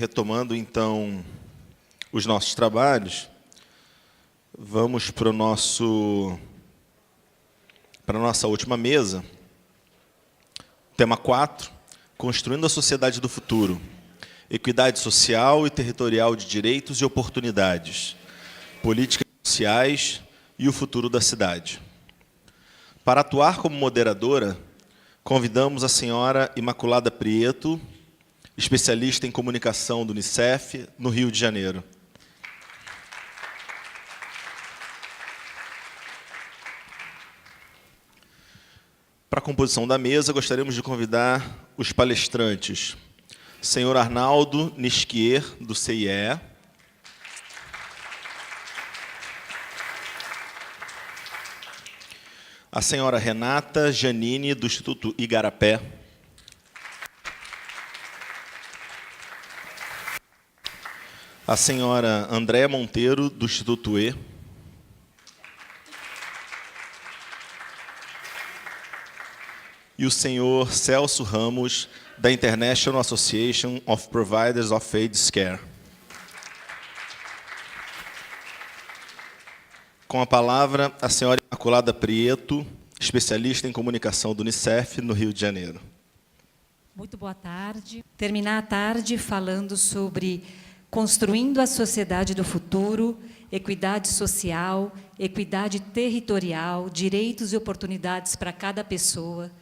retomando, então, os nossos trabalhos, vamos para a nossa última mesa, tema 4, Construindo a Sociedade do Futuro, Equidade Social e Territorial de Direitos e Oportunidades, Políticas Sociais e o Futuro da Cidade. Para atuar como moderadora, convidamos a senhora Imaculada Prieto, especialista em comunicação do Unicef, no Rio de Janeiro. Para a composição da mesa, gostaríamos de convidar os palestrantes. Senhor Arnaldo Nisquier, do CIE. A senhora Renata Janine, do Instituto Igarapé. A senhora Andréa Monteiro, do Instituto E. E o senhor Celso Ramos, da International Association of Providers of AIDS Care. Com a palavra, a senhora Imaculada Prieto, especialista em comunicação do Unicef, no Rio de Janeiro. Muito boa tarde. Terminar a tarde falando sobre construindo a sociedade do futuro, equidade social, equidade territorial, direitos e oportunidades para cada pessoa,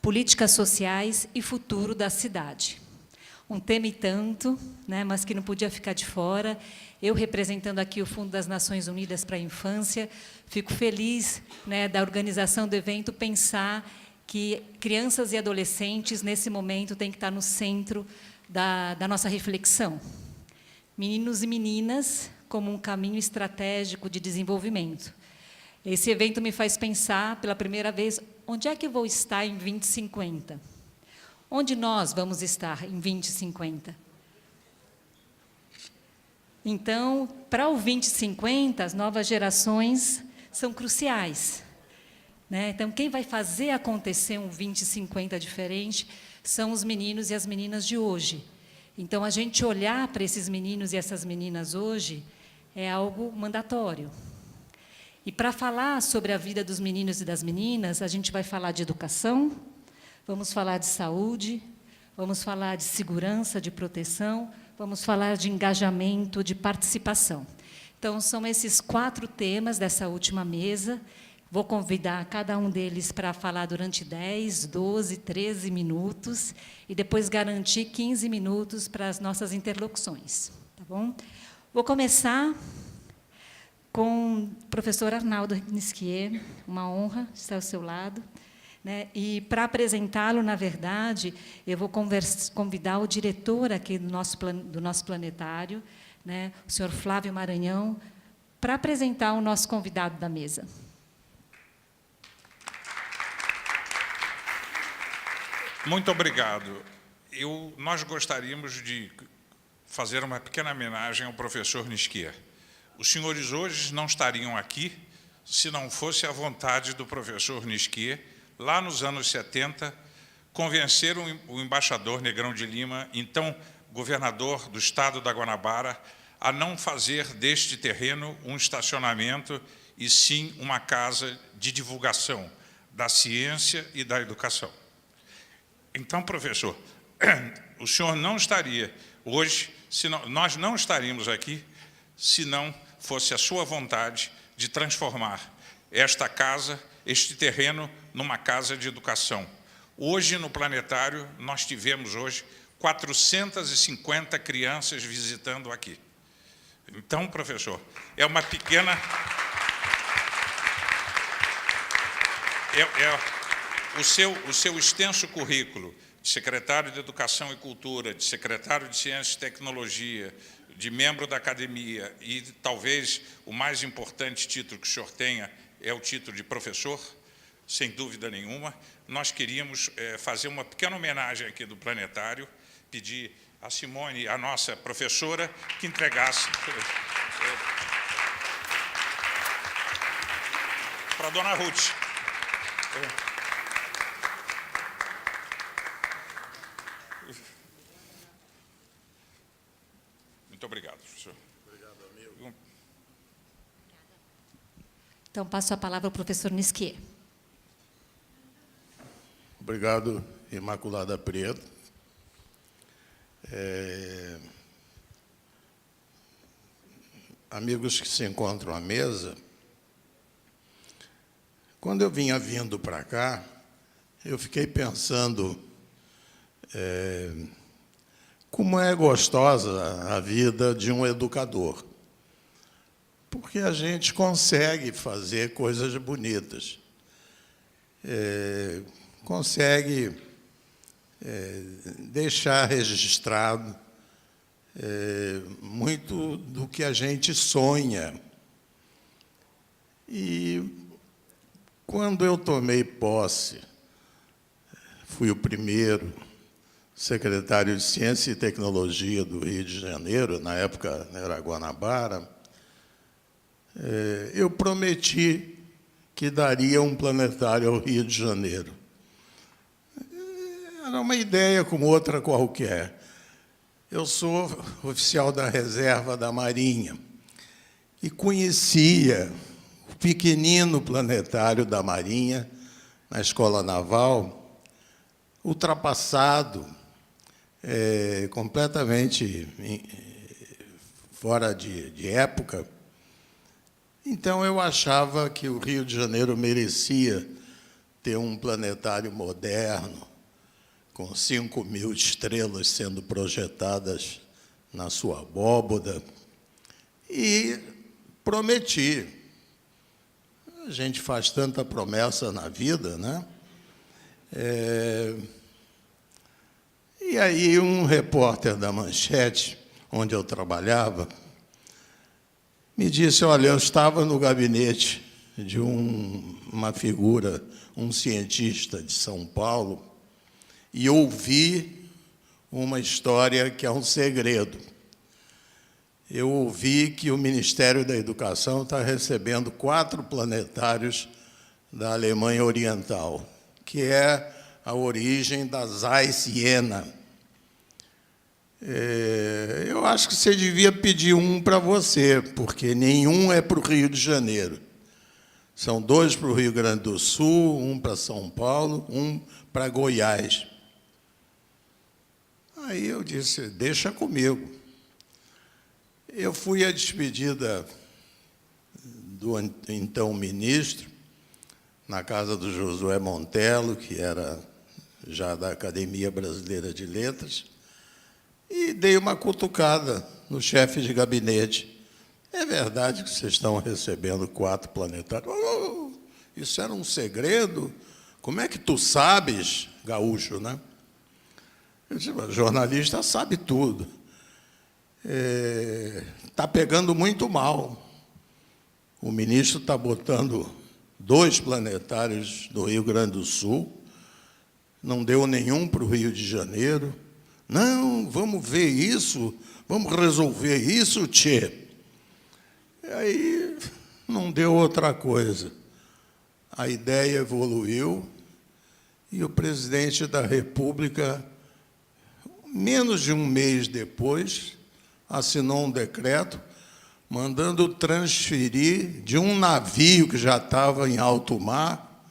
políticas sociais e futuro da cidade. Um tema e tanto, né, mas que não podia ficar de fora. Eu, representando aqui o Fundo das Nações Unidas para a Infância, fico feliz, né, da organização do evento pensar que crianças e adolescentes, nesse momento, têm que estar no centro da nossa reflexão. Meninos e meninas como um caminho estratégico de desenvolvimento. Esse evento me faz pensar, pela primeira vez, onde é que eu vou estar em 2050? Onde nós vamos estar em 2050? Então, para o 2050, as novas gerações são cruciais, né? Então, quem vai fazer acontecer um 2050 diferente são os meninos e as meninas de hoje. Então, a gente olhar para esses meninos e essas meninas hoje é algo mandatório. E para falar sobre a vida dos meninos e das meninas, a gente vai falar de educação, vamos falar de saúde, vamos falar de segurança, de proteção, vamos falar de engajamento, de participação. Então, são esses 4 temas dessa última mesa. Vou convidar cada um deles para falar durante 10, 12, 13 minutos e depois garantir 15 minutos para as nossas interlocuções. Tá bom? Vou começar com o professor Arnaldo Nisquier, uma honra estar ao seu lado, né? E, para apresentá-lo, na verdade, eu vou convidar o diretor aqui do nosso planetário, né, o senhor Flávio Maranhão, para apresentar o nosso convidado da mesa. Muito obrigado. Nós gostaríamos de fazer uma pequena homenagem ao professor Nisquier. Os senhores hoje não estariam aqui se não fosse a vontade do professor Nisquier, lá nos anos 70, convencer o embaixador Negrão de Lima, então governador do estado da Guanabara, a não fazer deste terreno um estacionamento e sim uma casa de divulgação da ciência e da educação. Então, professor, o senhor não estaria hoje, nós não estaríamos aqui se não fosse a sua vontade de transformar esta casa, este terreno, numa casa de educação. Hoje, no planetário, nós tivemos hoje 450 crianças visitando aqui. Então, professor, é uma pequena... O seu extenso currículo de secretário de Educação e Cultura, de secretário de Ciência e Tecnologia, de membro da academia e, talvez, o mais importante título que o senhor tenha é o título de professor, sem dúvida nenhuma. Nós queríamos fazer uma pequena homenagem aqui do planetário, pedir a Simone, a nossa professora, que entregasse para a dona Ruth. Então, passo a palavra ao professor Nisquier. Obrigado, Imaculada Preto. Amigos que se encontram à mesa, quando eu vinha vindo para cá, eu fiquei pensando como é gostosa a vida de um educador, porque a gente consegue fazer coisas bonitas, consegue deixar registrado muito do que a gente sonha. E, quando eu tomei posse, fui o primeiro secretário de Ciência e Tecnologia do Rio de Janeiro, na época era Guanabara, eu prometi que daria um planetário ao Rio de Janeiro. Era uma ideia como outra qualquer. Eu sou oficial da reserva da Marinha e conhecia o pequenino planetário da Marinha, na Escola Naval, ultrapassado, completamente fora de época. Então, eu achava que o Rio de Janeiro merecia ter um planetário moderno, com 5.000 estrelas sendo projetadas na sua abóboda, e prometi. A gente faz tanta promessa na vida, né? E aí um repórter da Manchete, onde eu trabalhava, me disse, olha, eu estava no gabinete de uma figura, um cientista de São Paulo, e ouvi uma história que é um segredo. Eu ouvi que o Ministério da Educação está recebendo 4 planetários da Alemanha Oriental, que é a origem da Zeiss Jena. Eu acho que você devia pedir um para você, porque nenhum é para o Rio de Janeiro. São 2 para o Rio Grande do Sul, um para São Paulo, um para Goiás. Aí eu disse, deixa comigo. Eu fui à despedida do então ministro, na casa do Josué Montello, que era já da Academia Brasileira de Letras, e dei uma cutucada no chefe de gabinete. É verdade que vocês estão recebendo 4 planetários? Oh, isso era um segredo? Como é que tu sabes, gaúcho, né? Eu disse, o jornalista sabe tudo. Está pegando muito mal. O ministro está botando 2 planetários do Rio Grande do Sul, não deu nenhum para o Rio de Janeiro. Não, vamos ver isso, vamos resolver isso, tchê. E aí não deu outra coisa. A ideia evoluiu e o presidente da República, menos de um mês depois, assinou um decreto mandando transferir de um navio que já estava em alto mar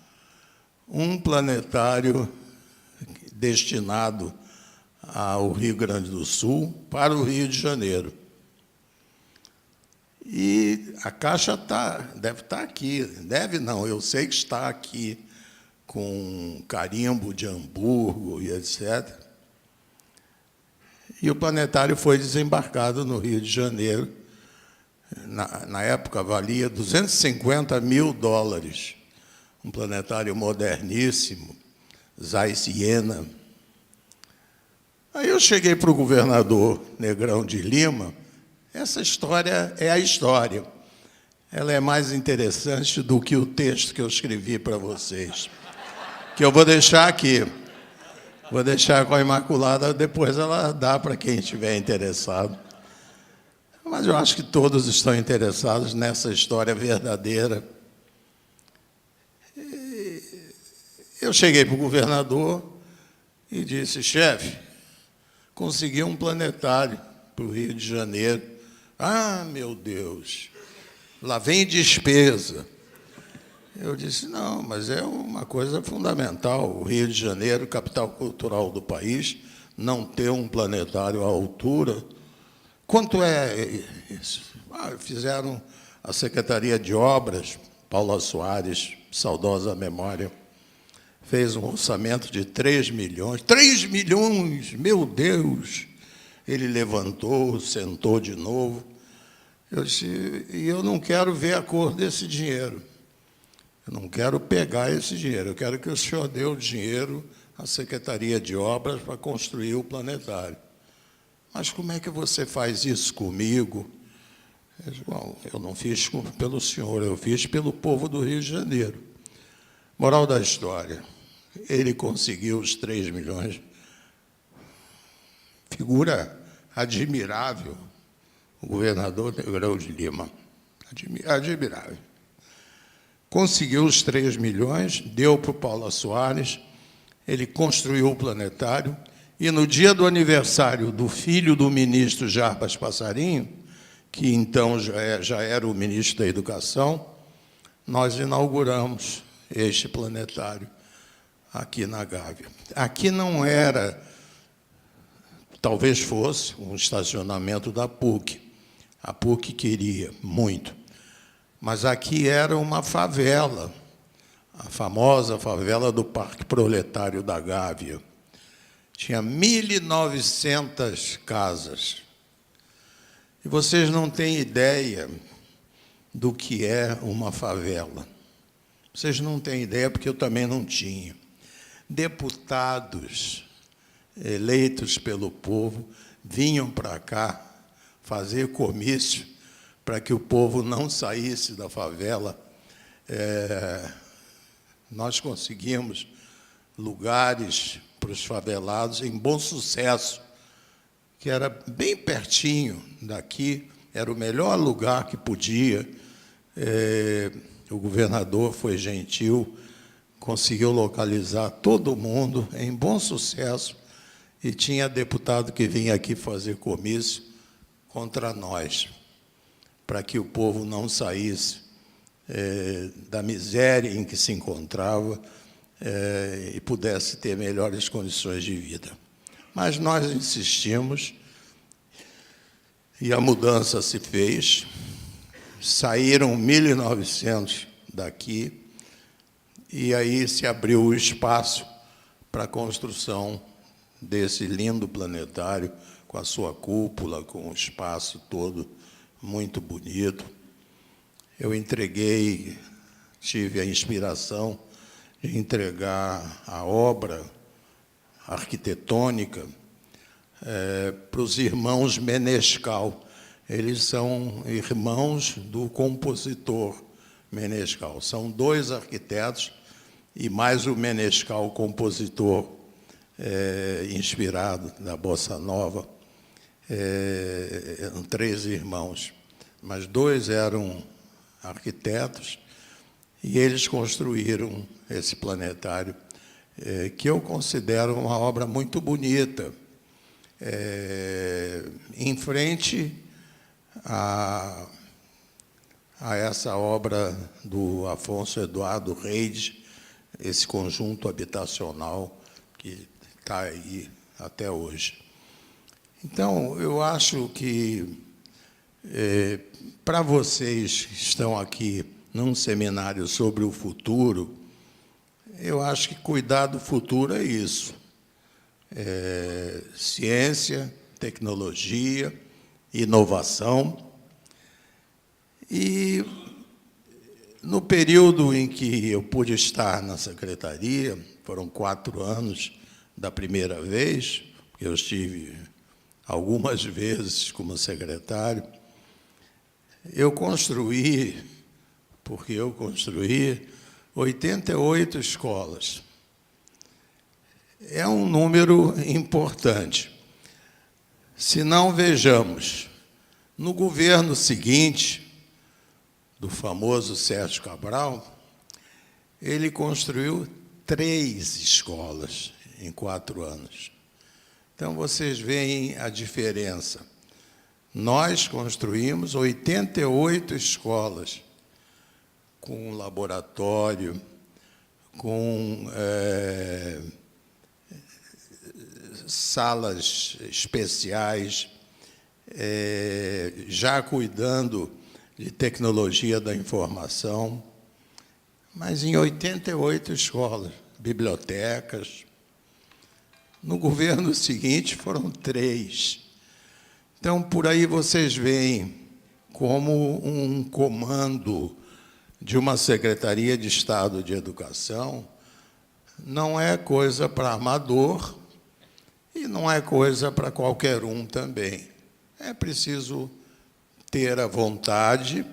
um planetário destinado ao Rio Grande do Sul para o Rio de Janeiro. E a caixa deve estar aqui. Deve não, eu sei que está aqui, com carimbo de Hamburgo e etc. E o planetário foi desembarcado no Rio de Janeiro. Na época, valia $250 mil. Um planetário moderníssimo, Zeiss Jena. Aí eu cheguei para o governador Negrão de Lima. Essa história é a história. Ela é mais interessante do que o texto que eu escrevi para vocês, que eu vou deixar aqui. Vou deixar com a Imaculada, depois ela dá para quem estiver interessado. Mas eu acho que todos estão interessados nessa história verdadeira. Eu cheguei para o governador e disse, chefe, consegui um planetário para o Rio de Janeiro. Ah, meu Deus, lá vem despesa. Eu disse, não, mas é uma coisa fundamental. O Rio de Janeiro, capital cultural do país, não ter um planetário à altura. Quanto é isso? Fizeram a Secretaria de Obras, Paula Soares, saudosa memória, fez um orçamento de 3 milhões. 3 milhões, meu Deus! Ele levantou, sentou de novo. Eu disse, e eu não quero ver a cor desse dinheiro. Eu não quero pegar esse dinheiro. Eu quero que o senhor dê o dinheiro à Secretaria de Obras para construir o planetário. Mas como é que você faz isso comigo? Eu disse, bom, eu não fiz pelo senhor, eu fiz pelo povo do Rio de Janeiro. Moral da história, ele conseguiu os 3 milhões. Figura admirável, o governador Negrão de Lima. Admirável. Conseguiu os 3 milhões, deu para o Paula Soares, ele construiu o planetário, e no dia do aniversário do filho do ministro Jarbas Passarinho, que então já era o ministro da Educação, nós inauguramos este planetário aqui na Gávea. Aqui não era, talvez fosse, um estacionamento da PUC. A PUC queria muito. Mas aqui era uma favela, a famosa favela do Parque Proletário da Gávea. Tinha 1.900 casas. E vocês não têm ideia do que é uma favela. Vocês não têm ideia, porque eu também não tinha. Deputados eleitos pelo povo vinham para cá fazer comício para que o povo não saísse da favela. Nós conseguimos lugares para os favelados em Bom Sucesso, que era bem pertinho daqui, era o melhor lugar que podia. O governador foi gentil, conseguiu localizar todo mundo em Bom Sucesso, e tinha deputado que vinha aqui fazer comício contra nós, para que o povo não saísse da miséria em que se encontrava e pudesse ter melhores condições de vida. Mas nós insistimos, e a mudança se fez. Saíram 1.900 daqui, e aí se abriu o espaço para a construção desse lindo planetário, com a sua cúpula, com o espaço todo muito bonito. Eu tive a inspiração de entregar a obra arquitetônica para os irmãos Menescal. Eles são irmãos do compositor Menescal. São 2 arquitetos e mais o Menescal, compositor inspirado na Bossa Nova. Eram 3 irmãos, mas 2 eram arquitetos, e eles construíram esse planetário, que eu considero uma obra muito bonita, em frente a essa obra do Afonso Eduardo Reis, esse conjunto habitacional que está aí até hoje. Então, eu acho que, para vocês que estão aqui num seminário sobre o futuro, eu acho que cuidar do futuro é isso. Ciência, tecnologia, inovação. E, no período em que eu pude estar na secretaria, foram 4 anos da primeira vez, eu estive algumas vezes como secretário, eu construí 88 escolas. É um número importante. Se não, vejamos, no governo seguinte, do famoso Sérgio Cabral, ele construiu 3 escolas em 4 anos. Então, vocês veem a diferença. Nós construímos 88 escolas. com laboratório, com salas especiais, já cuidando de tecnologia da informação, mas em 88 escolas, bibliotecas. No governo seguinte foram 3. Então, por aí vocês veem como um comando de uma Secretaria de Estado de Educação não é coisa para amador e não é coisa para qualquer um também. É preciso ter a vontade,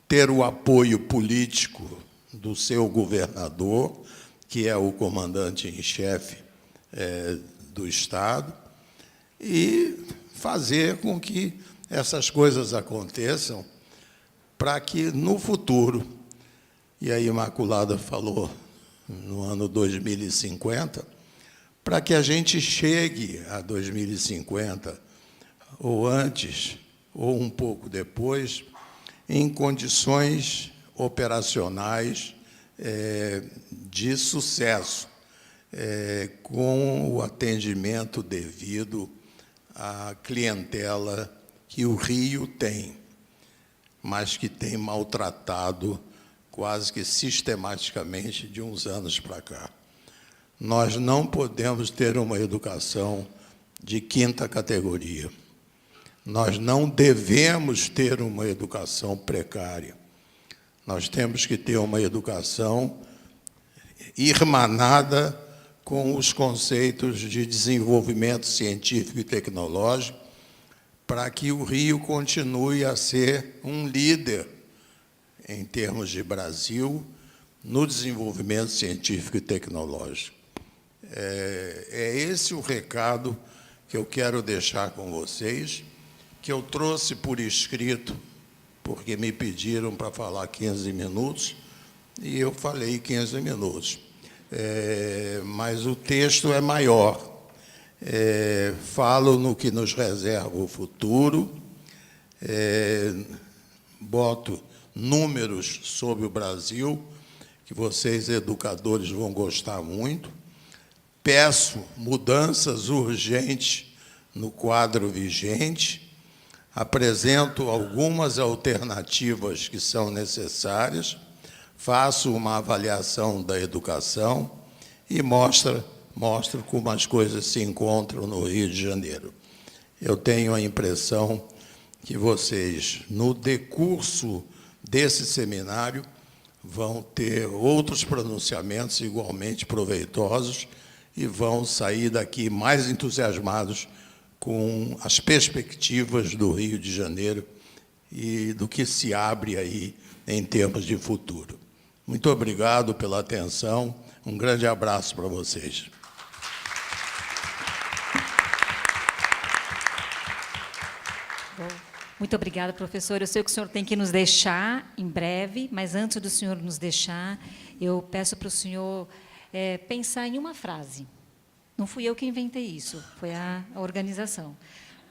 ter o apoio político do seu governador, que é o comandante em chefe do Estado, e fazer com que essas coisas aconteçam para que, no futuro, e a Imaculada falou no ano 2050, para que a gente chegue a 2050, ou antes, ou um pouco depois, em condições operacionais de sucesso, com o atendimento devido à clientela que o Rio tem, mas que tem maltratado quase que sistematicamente de uns anos para cá. Nós não podemos ter uma educação de 5ª categoria. Nós não devemos ter uma educação precária. Nós temos que ter uma educação irmanada com os conceitos de desenvolvimento científico e tecnológico, para que o Rio continue a ser um líder em termos de Brasil no desenvolvimento científico e tecnológico. É esse o recado que eu quero deixar com vocês, que eu trouxe por escrito, porque me pediram para falar 15 minutos, e eu falei 15 minutos. Mas o texto é maior. Falo no que nos reserva o futuro, boto números sobre o Brasil, que vocês, educadores, vão gostar muito. Peço mudanças urgentes no quadro vigente, apresento algumas alternativas que são necessárias, faço uma avaliação da educação e mostro como as coisas se encontram no Rio de Janeiro. Eu tenho a impressão que vocês, no decurso desse seminário, vão ter outros pronunciamentos igualmente proveitosos e vão sair daqui mais entusiasmados com as perspectivas do Rio de Janeiro e do que se abre aí em termos de futuro. Muito obrigado pela atenção. Um grande abraço para vocês. Muito obrigada, professor. Eu sei que o senhor tem que nos deixar em breve, mas antes do senhor nos deixar, eu peço para o senhor pensar em uma frase. Não fui eu que inventei isso, foi a organização.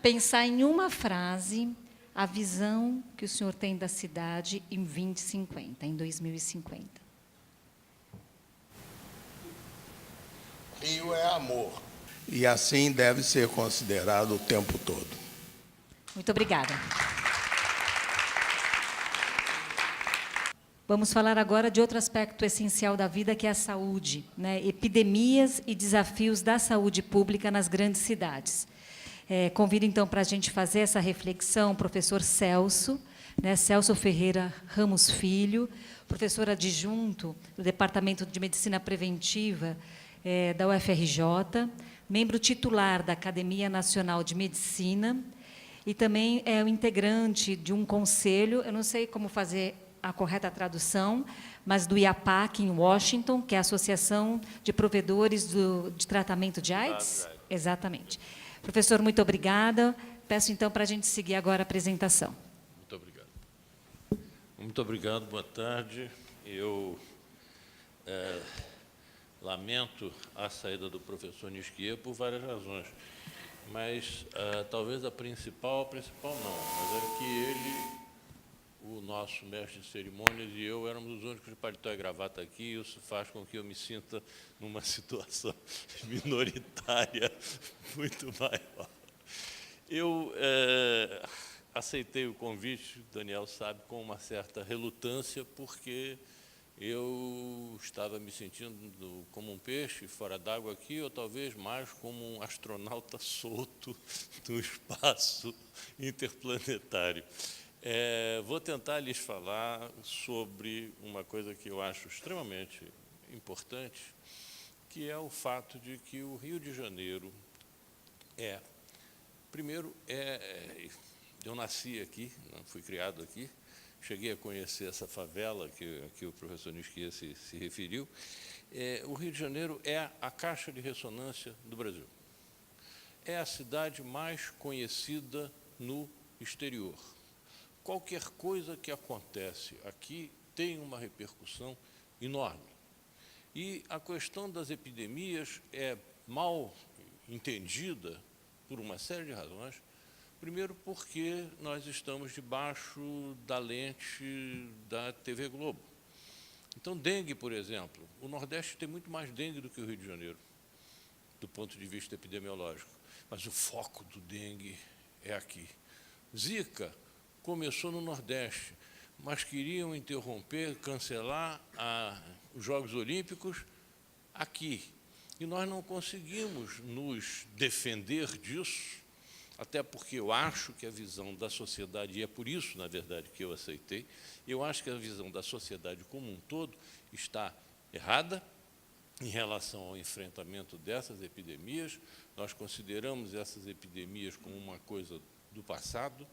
Pensar em uma frase, a visão que o senhor tem da cidade em 2050, em 2050. Rio é amor, e assim deve ser considerado o tempo todo. Muito obrigada. Vamos falar agora de outro aspecto essencial da vida, que é a saúde, né? Epidemias e desafios da saúde pública nas grandes cidades. Convido, então, para a gente fazer essa reflexão o professor Celso, né? Celso Ferreira Ramos Filho, professor adjunto do Departamento de Medicina Preventiva da UFRJ, membro titular da Academia Nacional de Medicina e também é um integrante de um conselho, eu não sei como fazer a correta tradução, mas do IAPAC, em Washington, que é a Associação de Provedores de Tratamento de AIDS? Exatamente. Professor, muito obrigada. Peço, então, para a gente seguir agora a apresentação. Muito obrigado. Muito obrigado, boa tarde. Eu lamento a saída do professor Nisquier por várias razões, mas talvez a principal não, mas é que ele o nosso mestre de cerimônias e eu éramos os únicos de paletó e gravata aqui, e isso faz com que eu me sinta numa situação minoritária muito maior. Eu aceitei o convite, o Daniel sabe, com uma certa relutância, porque eu estava me sentindo como um peixe fora d'água aqui, ou talvez mais como um astronauta solto no espaço interplanetário. Vou tentar lhes falar sobre uma coisa que eu acho extremamente importante, que é o fato de que o Rio de Janeiro primeiro, eu nasci aqui, fui criado aqui, cheguei a conhecer essa favela que o professor Nisquia se referiu. O Rio de Janeiro é a caixa de ressonância do Brasil. É a cidade mais conhecida no exterior. Qualquer coisa que acontece aqui tem uma repercussão enorme. E a questão das epidemias é mal entendida por uma série de razões. Primeiro, porque nós estamos debaixo da lente da TV Globo. Então, dengue, por exemplo, o Nordeste tem muito mais dengue do que o Rio de Janeiro, do ponto de vista epidemiológico. Mas o foco do dengue é aqui. Zika começou no Nordeste, mas queriam interromper, cancelar os Jogos Olímpicos aqui. E nós não conseguimos nos defender disso, até porque eu acho que a visão da sociedade, e é por isso, na verdade, que eu aceitei, eu acho que a visão da sociedade como um todo está errada em relação ao enfrentamento dessas epidemias. Nós consideramos essas epidemias como uma coisa do passado,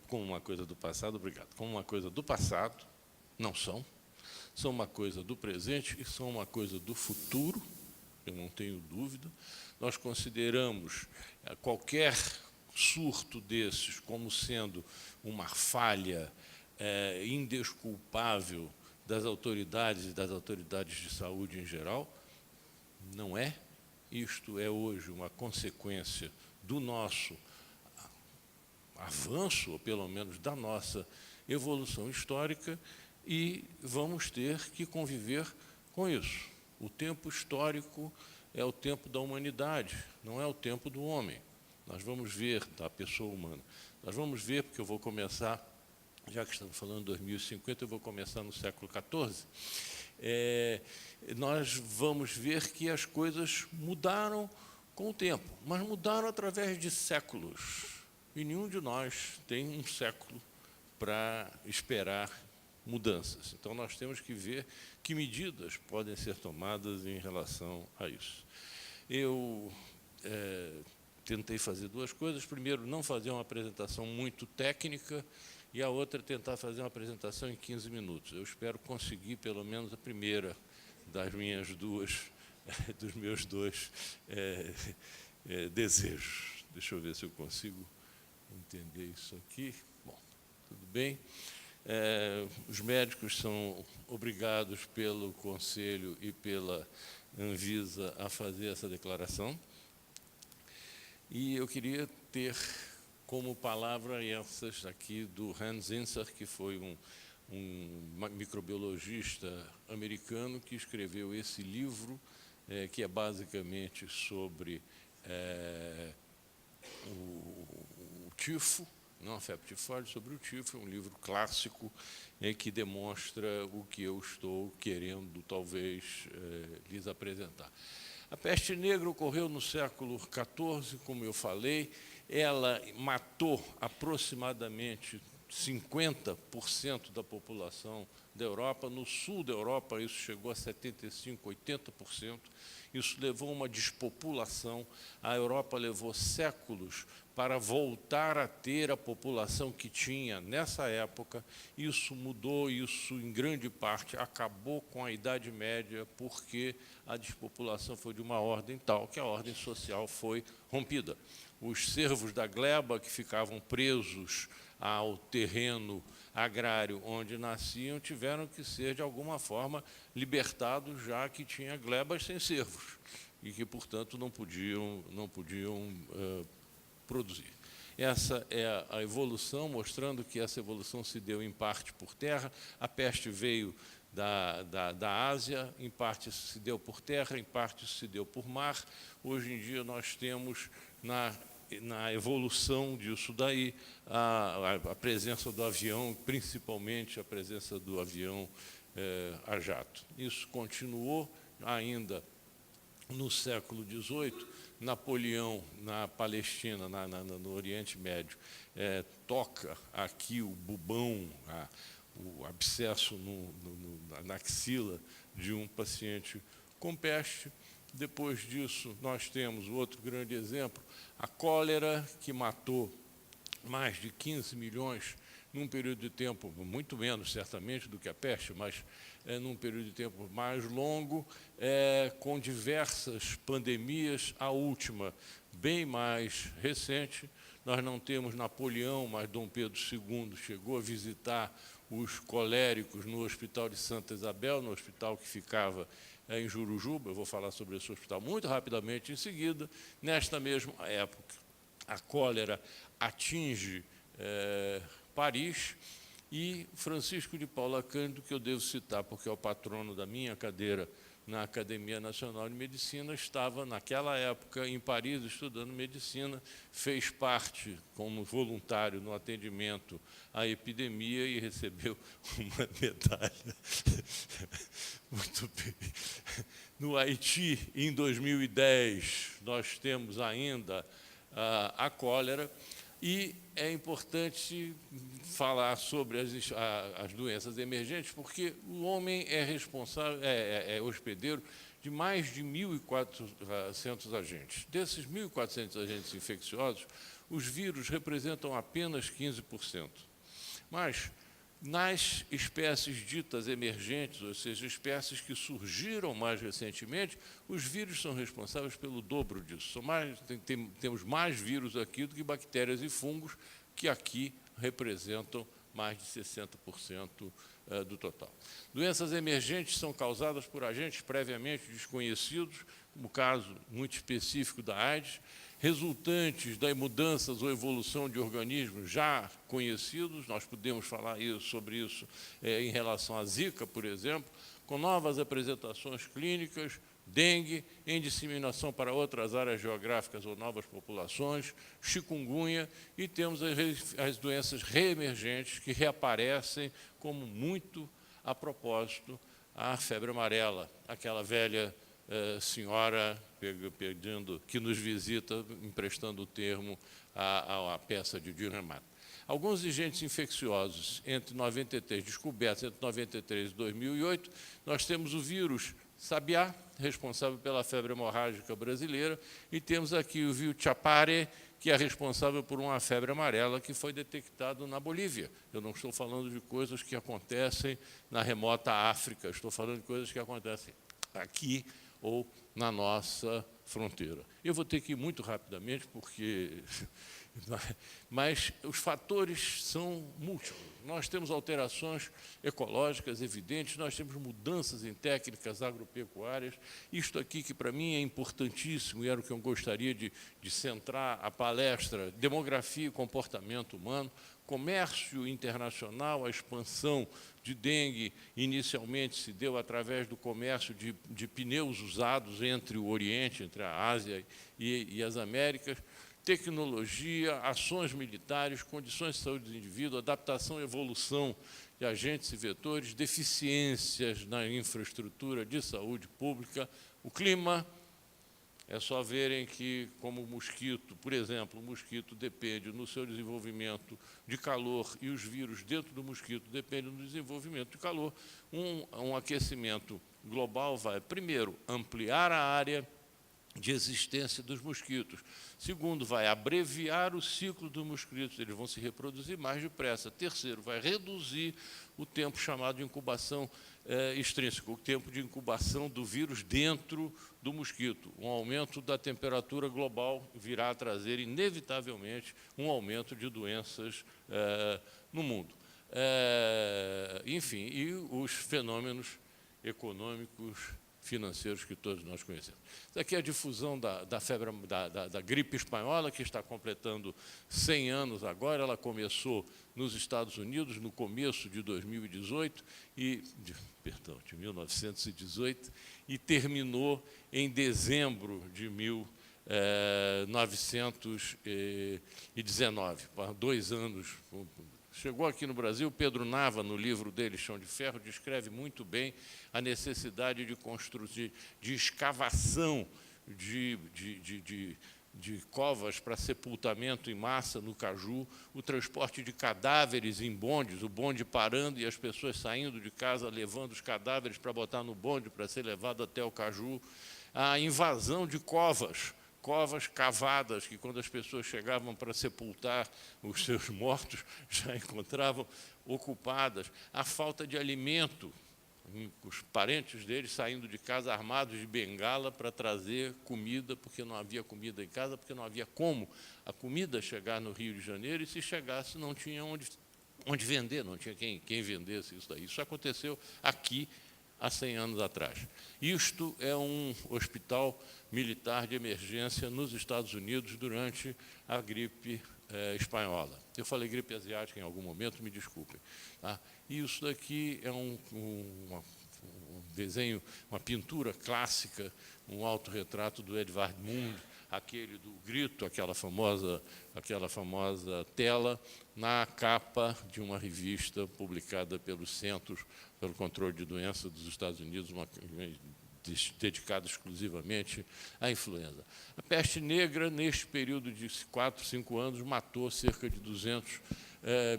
como uma coisa do passado, obrigado, como uma coisa do passado, não são uma coisa do presente e são uma coisa do futuro, eu não tenho dúvida. Nós consideramos qualquer surto desses como sendo uma falha indesculpável das autoridades e das autoridades de saúde em geral. Não é. Isto é hoje uma consequência do nosso avanço, ou pelo menos da nossa evolução histórica, e vamos ter que conviver com isso. O tempo histórico é o tempo da humanidade, não é o tempo do homem. Nós vamos ver, da pessoa humana, nós vamos ver, porque eu vou começar, já que estamos falando de 2050, eu vou começar no século XIV, nós vamos ver que as coisas mudaram com o tempo, mas mudaram através de séculos. E nenhum de nós tem um século para esperar mudanças. Então, nós temos que ver que medidas podem ser tomadas em relação a isso. Eu tentei fazer duas coisas. Primeiro, não fazer uma apresentação muito técnica, e a outra, tentar fazer uma apresentação em 15 minutos. Eu espero conseguir, pelo menos, a primeira das minhas dos meus dois desejos. Deixa eu ver se eu consigo entender isso aqui. Bom, tudo bem. Os médicos são obrigados pelo Conselho e pela Anvisa a fazer essa declaração. E eu queria ter como palavra essas aqui do Hans Zinser, que foi um microbiologista americano que escreveu esse livro, que é basicamente sobre o tifo, não a febre tifoide, sobre o tifo. É um livro clássico que demonstra o que eu estou querendo, talvez, lhes apresentar. A peste negra ocorreu no século XIV, como eu falei. Ela matou aproximadamente 50% da população da Europa. No sul da Europa, isso chegou a 75%, 80%. Isso levou a uma despopulação. A Europa levou séculos para voltar a ter a população que tinha nessa época. Isso mudou, isso, em grande parte, acabou com a Idade Média, porque a despopulação foi de uma ordem tal que a ordem social foi rompida. Os servos da gleba, que ficavam presos ao terreno agrário onde nasciam, tiveram que ser, de alguma forma, libertados, já que tinha glebas sem servos, e que, portanto, não podiam produzir. Essa é a evolução, mostrando que essa evolução se deu em parte por terra. A peste veio da Ásia, em parte se deu por terra, em parte se deu por mar. Hoje em dia nós temos na evolução disso daí a presença do avião, principalmente a presença do avião a jato. Isso continuou ainda no século XVIII. Napoleão, na Palestina, no Oriente Médio, toca aqui o bubão, o abscesso na axila de um paciente com peste. Depois disso, nós temos outro grande exemplo, a cólera, que matou mais de 15 milhões num período de tempo, muito menos, certamente, do que a peste, mas num período de tempo mais longo, com diversas pandemias. A última, bem mais recente, nós não temos Napoleão, mas Dom Pedro II chegou a visitar os coléricos no Hospital de Santa Isabel, no hospital que ficava em Jurujuba. Eu vou falar sobre esse hospital muito rapidamente em seguida. Nesta mesma época, a cólera atinge Paris, e Francisco de Paula Cândido, que eu devo citar porque é o patrono da minha cadeira na Academia Nacional de Medicina, estava naquela época em Paris estudando medicina, fez parte como voluntário no atendimento à epidemia e recebeu uma medalha. Muito bem. No Haiti, em 2010, nós temos ainda a cólera. E é importante falar sobre as doenças emergentes, porque o homem é responsável, é hospedeiro de mais de 1.400 agentes. Desses 1.400 agentes infecciosos, os vírus representam apenas 15%. Mas, nas espécies ditas emergentes, ou seja, espécies que surgiram mais recentemente, os vírus são responsáveis pelo dobro disso. Temos mais vírus aqui do que bactérias e fungos, que aqui representam mais de 60% do total. Doenças emergentes são causadas por agentes previamente desconhecidos, como o caso muito específico da AIDS, resultantes das mudanças ou evolução de organismos já conhecidos. Nós podemos falar sobre isso em relação à Zika, por exemplo, com novas apresentações clínicas, dengue, em disseminação para outras áreas geográficas ou novas populações, chikungunya, e temos as doenças reemergentes que reaparecem como muito a propósito a febre amarela, aquela velha senhora que nos visita, emprestando o termo à peça de Dürrenmatt. Alguns agentes infecciosos descobertos entre 93 e 2008, nós temos o vírus Sabiá, responsável pela febre hemorrágica brasileira, e temos aqui o vírus Chapare, que é responsável por uma febre amarela que foi detectado na Bolívia. Eu não estou falando de coisas que acontecem na remota África, estou falando de coisas que acontecem aqui ou na nossa fronteira. Eu vou ter que ir muito rapidamente, mas os fatores são múltiplos. Nós temos alterações ecológicas evidentes, nós temos mudanças em técnicas agropecuárias. Isto aqui, que para mim é importantíssimo, e era o que eu gostaria de centrar a palestra: demografia e comportamento humano, comércio internacional. A expansão de dengue inicialmente se deu através do comércio de pneus usados entre o Oriente, entre a Ásia e as Américas. Tecnologia, ações militares, condições de saúde do indivíduo, adaptação e evolução de agentes e vetores, deficiências na infraestrutura de saúde pública, o clima. É só verem que, como o mosquito, por exemplo, o mosquito depende no seu desenvolvimento de calor, e os vírus dentro do mosquito dependem do desenvolvimento de calor. Um aquecimento global vai, primeiro, ampliar a área de existência dos mosquitos. Segundo, vai abreviar o ciclo dos mosquitos, eles vão se reproduzir mais depressa. Terceiro, vai reduzir o tempo chamado de incubação extrínseca, o tempo de incubação do vírus dentro do mosquito. Um aumento da temperatura global virá a trazer, inevitavelmente, um aumento de doenças no mundo. Enfim, e os fenômenos econômicos financeiros que todos nós conhecemos. Isso aqui é a difusão da gripe espanhola, que está completando 100 anos agora. Ela começou nos Estados Unidos no começo de 2018, de 1918, e terminou em dezembro de 1919, 2 anos. Chegou aqui no Brasil, Pedro Nava, no livro dele, Chão de Ferro, descreve muito bem a necessidade de escavação de covas para sepultamento em massa no Caju, o transporte de cadáveres em bondes, o bonde parando e as pessoas saindo de casa levando os cadáveres para botar no bonde para ser levado até o Caju, a invasão de covas cavadas, que quando as pessoas chegavam para sepultar os seus mortos, já encontravam ocupadas, a falta de alimento, os parentes deles saindo de casa armados de bengala para trazer comida, porque não havia comida em casa, porque não havia como a comida chegar no Rio de Janeiro, e se chegasse não tinha onde vender, não tinha quem vendesse isso daí. Isso aconteceu aqui há 100 anos atrás. Isto é um hospital militar de emergência nos Estados Unidos durante a gripe espanhola. Eu falei gripe asiática em algum momento, me desculpem. Tá? E isso daqui é um desenho, uma pintura clássica, um autorretrato do Edvard Munch, aquele do grito, aquela famosa tela, na capa de uma revista publicada pelo Centro pelo Controle de Doenças dos Estados Unidos, dedicada exclusivamente à influenza. A peste negra, neste período de 4, 5 anos, matou cerca de 200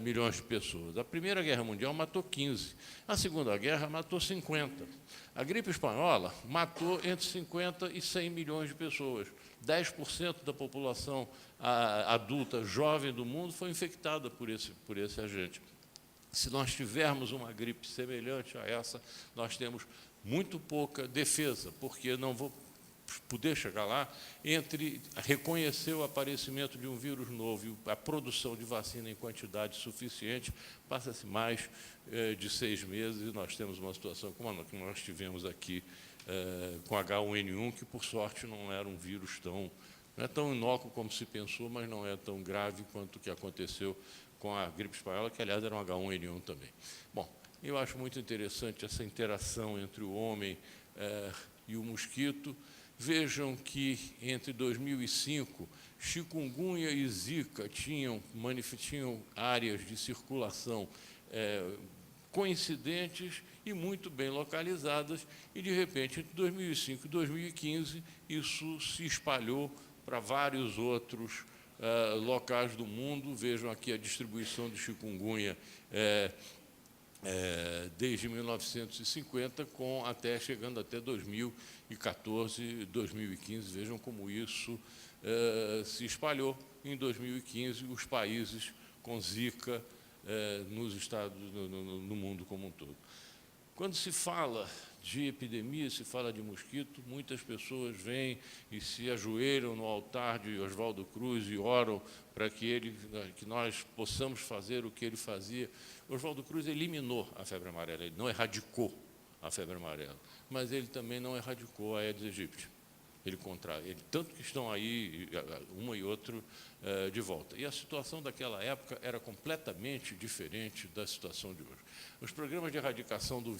milhões de pessoas. A Primeira Guerra Mundial matou 15. A Segunda Guerra matou 50. A gripe espanhola matou entre 50 e 100 milhões de pessoas. 10% da população adulta jovem do mundo foi infectada por esse agente. Se nós tivermos uma gripe semelhante a essa, nós temos muito pouca defesa, porque não vou poder chegar lá entre reconhecer o aparecimento de um vírus novo e a produção de vacina em quantidade suficiente, passa-se mais de 6 meses e nós temos uma situação como a que nós tivemos aqui com H1N1, que, por sorte, não era um vírus não é tão inócuo como se pensou, mas não é tão grave quanto o que aconteceu com a gripe espanhola, que, aliás, era um H1N1 também. Bom, eu acho muito interessante essa interação entre o homem e o mosquito. Vejam que, entre 2005, chikungunya e zika tinham áreas de circulação coincidentes e muito bem localizadas, e, de repente, entre 2005 e 2015, isso se espalhou para vários outros locais do mundo. Vejam aqui a distribuição de chikungunya desde 1950, chegando até 2014, 2015. Vejam como isso se espalhou. Em 2015, os países com zika nos estados, no mundo como um todo. Quando se fala de epidemia, se fala de mosquito, muitas pessoas vêm e se ajoelham no altar de Oswaldo Cruz e oram para que nós possamos fazer o que ele fazia. Oswaldo Cruz eliminou a febre amarela, ele não erradicou a febre amarela, mas ele também não erradicou a Aedes aegypti. Tanto que estão aí, uma e outro, de volta. E a situação daquela época era completamente diferente da situação de hoje. Os programas de erradicação do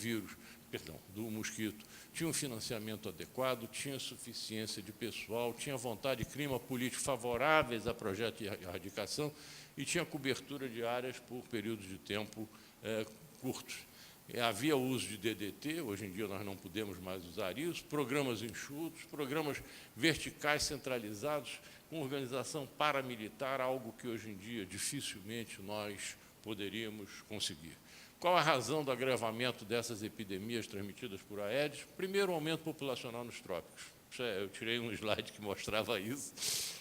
do mosquito, tinham financiamento adequado, tinha suficiência de pessoal, tinha vontade e clima político favoráveis a projeto de erradicação e tinha cobertura de áreas por períodos de tempo curtos. Havia uso de DDT, hoje em dia nós não podemos mais usar isso, programas enxutos, programas verticais centralizados, com organização paramilitar, algo que hoje em dia dificilmente nós poderíamos conseguir. Qual a razão do agravamento dessas epidemias transmitidas por Aedes? Primeiro, o aumento populacional nos trópicos. Eu tirei um slide que mostrava isso.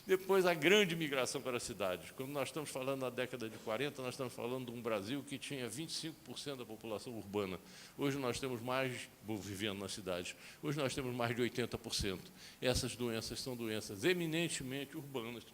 Depois, a grande migração para as cidades. Quando nós estamos falando na década de 40, nós estamos falando de um Brasil que tinha 25% da população urbana. Hoje nós temos vivendo nas cidades, hoje nós temos mais de 80%. Essas doenças são doenças eminentemente urbanas,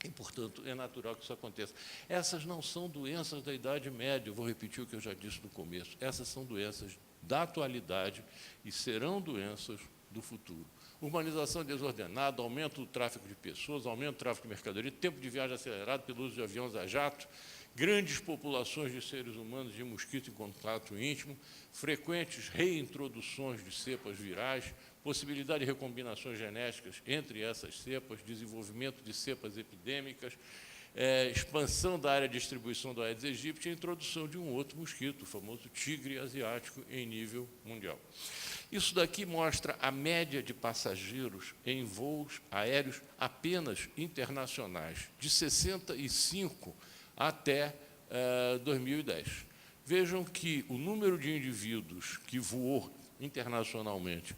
e, portanto, é natural que isso aconteça. Essas não são doenças da Idade Média, eu vou repetir o que eu já disse no começo, essas são doenças da atualidade e serão doenças do futuro. Urbanização desordenada, aumento do tráfego de pessoas, aumento do tráfego de mercadoria, tempo de viagem acelerado pelo uso de aviões a jato, grandes populações de seres humanos de mosquito em contato íntimo, frequentes reintroduções de cepas virais, possibilidade de recombinações genéticas entre essas cepas, desenvolvimento de cepas epidêmicas, expansão da área de distribuição do Aedes aegypti e a introdução de um outro mosquito, o famoso tigre asiático, em nível mundial. Isso daqui mostra a média de passageiros em voos aéreos apenas internacionais, de 65 até 2010. Vejam que o número de indivíduos que voou internacionalmente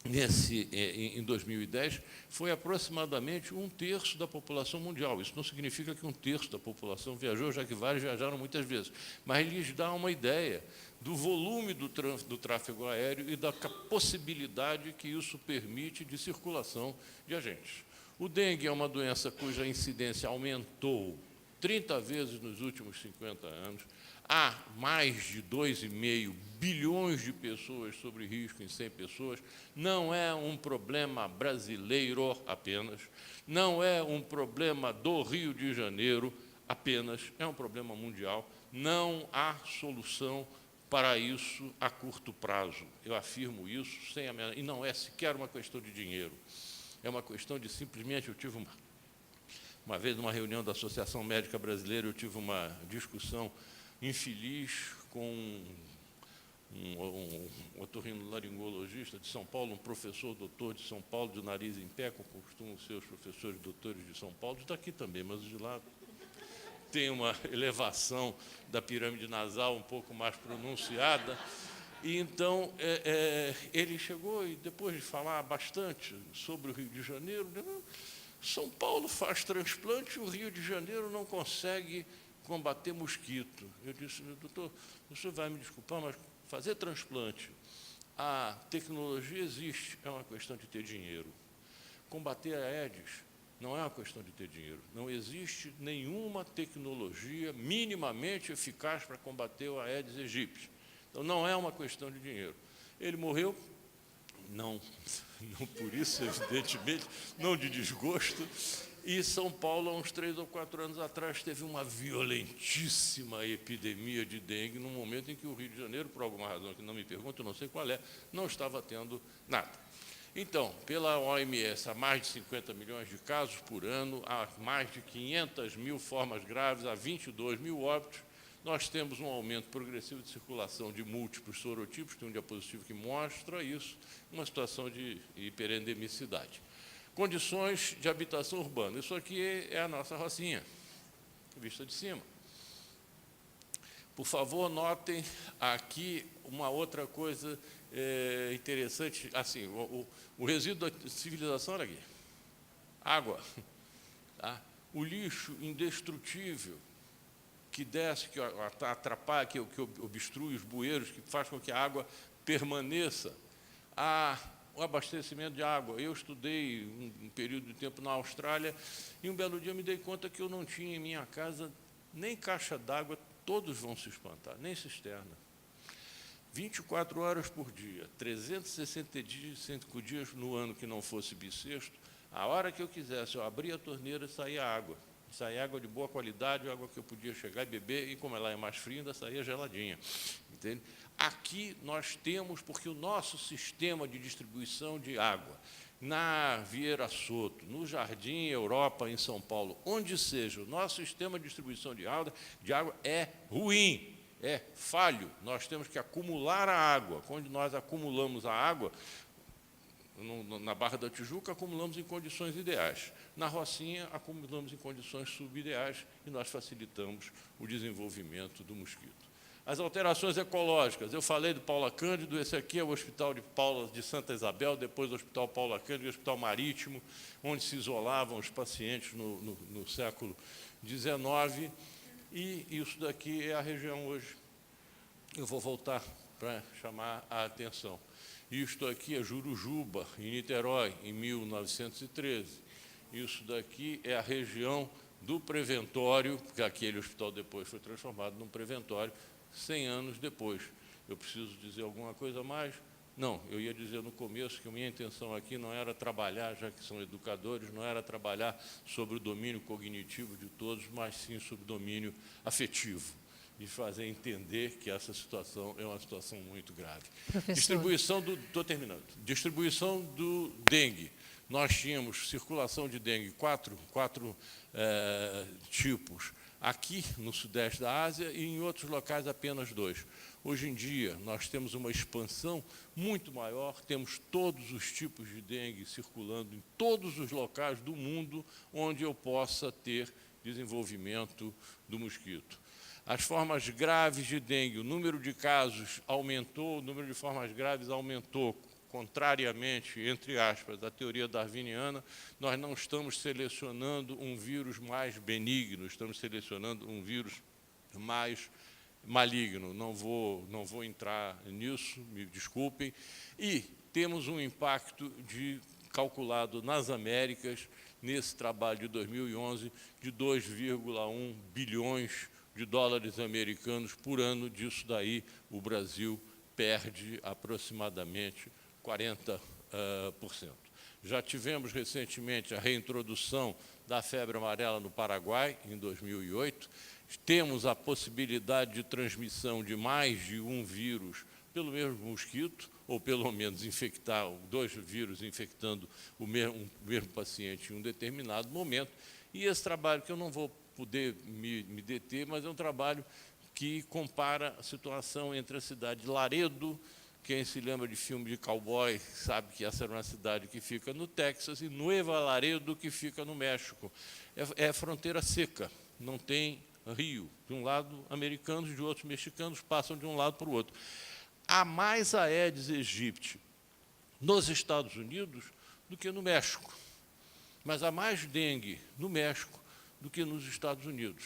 em 2010 foi aproximadamente 1/3 da população mundial. Isso não significa que 1/3 da população viajou, já que vários viajaram muitas vezes, mas lhes dá uma ideia do volume do tráfego aéreo e da possibilidade que isso permite de circulação de agentes. O dengue é uma doença cuja incidência aumentou 30 vezes nos últimos 50 anos. Há mais de 2,5 bilhões de pessoas sob risco em 100 pessoas. Não é um problema brasileiro apenas, não é um problema do Rio de Janeiro apenas, é um problema mundial. Não há solução para isso a curto prazo. Eu afirmo isso sem a menor... E não é sequer uma questão de dinheiro. É uma questão de simplesmente... Eu tive uma vez, numa reunião da Associação Médica Brasileira, eu tive uma discussão infeliz com um otorrinolaringologista de São Paulo, um professor doutor de São Paulo, de nariz em pé, como costumam ser os professores doutores de São Paulo, daqui também, mas de lá tem uma elevação da pirâmide nasal um pouco mais pronunciada. E então, ele chegou e, depois de falar bastante sobre o Rio de Janeiro, São Paulo faz transplante e o Rio de Janeiro não consegue combater mosquito. Eu disse, doutor, o senhor vai me desculpar, mas fazer transplante, a tecnologia existe, é uma questão de ter dinheiro. Combater a Aedes não é uma questão de ter dinheiro. Não existe nenhuma tecnologia minimamente eficaz para combater o Aedes aegypti. Então, não é uma questão de dinheiro. Ele morreu, não por isso, evidentemente, não de desgosto. E São Paulo, há uns 3 ou 4 anos atrás, teve uma violentíssima epidemia de dengue, num momento em que o Rio de Janeiro, por alguma razão que não me pergunto, não sei qual é, não estava tendo nada. Então, pela OMS, há mais de 50 milhões de casos por ano, há mais de 500 mil formas graves, há 22 mil óbitos. Nós temos um aumento progressivo de circulação de múltiplos sorotipos, tem um diapositivo que mostra isso, uma situação de hiperendemicidade. Condições de habitação urbana. Isso aqui é a nossa Rocinha, vista de cima. Por favor, notem aqui uma outra coisa interessante. Assim, o resíduo da civilização era aqui. Água. Tá? O lixo indestrutível que desce, que atrapalha, que obstrui os bueiros, que faz com que a água permaneça. O abastecimento de água. Eu estudei um período de tempo na Austrália e um belo dia eu me dei conta que eu não tinha em minha casa nem caixa d'água, todos vão se espantar, nem cisterna. 24 horas por dia, 365 dias no ano que não fosse bissexto, a hora que eu quisesse, eu abria a torneira e saía água. Saía água de boa qualidade, água que eu podia chegar e beber, e como ela é mais fria, ainda saía geladinha. Entende? Aqui nós temos, porque o nosso sistema de distribuição de água, na Vieira Soto, no Jardim Europa, em São Paulo, onde seja, o nosso sistema de distribuição de água é ruim, é falho. Nós temos que acumular a água. Quando nós acumulamos a água, na Barra da Tijuca, acumulamos em condições ideais. Na Rocinha, acumulamos em condições subideais e nós facilitamos o desenvolvimento do mosquito. As alterações ecológicas, eu falei do Paula Cândido, esse aqui é o Hospital de Santa Isabel, depois o Hospital Paula Cândido, o Hospital Marítimo, onde se isolavam os pacientes no século XIX, e isso daqui é a região hoje. Eu vou voltar para chamar a atenção. Isto aqui é Jurujuba, em Niterói, em 1913. Isso daqui é a região do preventório, porque aquele hospital depois foi transformado num preventório, 100 anos depois. Eu preciso dizer alguma coisa a mais? Não, eu ia dizer no começo que a minha intenção aqui não era trabalhar, já que são educadores, não era trabalhar sobre o domínio cognitivo de todos, mas sim sobre o domínio afetivo, e fazer entender que essa situação é uma situação muito grave. Professor. Estou terminando. Distribuição do dengue. Nós tínhamos circulação de dengue, quatro tipos, aqui no sudeste da Ásia e em outros locais apenas 2. Hoje em dia, nós temos uma expansão muito maior, temos todos os tipos de dengue circulando em todos os locais do mundo onde eu possa ter desenvolvimento do mosquito. As formas graves de dengue, o número de casos aumentou, o número de formas graves aumentou. Contrariamente, entre aspas, à teoria darwiniana, nós não estamos selecionando um vírus mais benigno, estamos selecionando um vírus mais maligno. Não vou entrar nisso, me desculpem. E temos um impacto calculado nas Américas, nesse trabalho de 2011, de 2,1 bilhões de dólares americanos por ano. Disso daí, o Brasil perde aproximadamente 40%. Já tivemos recentemente a reintrodução da febre amarela no Paraguai, em 2008. Temos a possibilidade de transmissão de mais de um vírus pelo mesmo mosquito, ou pelo menos infectar 2 vírus infectando o mesmo paciente em um determinado momento. E esse trabalho, que eu não vou poder me deter, mas é um trabalho que compara a situação entre a cidade de Laredo. Quem se lembra de filme de cowboy sabe que essa era uma cidade que fica no Texas, e Nueva Laredo, que fica no México. É fronteira seca, não tem rio. De um lado, americanos, de outro, mexicanos, passam de um lado para o outro. Há mais Aedes aegypti nos Estados Unidos do que no México. Mas há mais dengue no México do que nos Estados Unidos.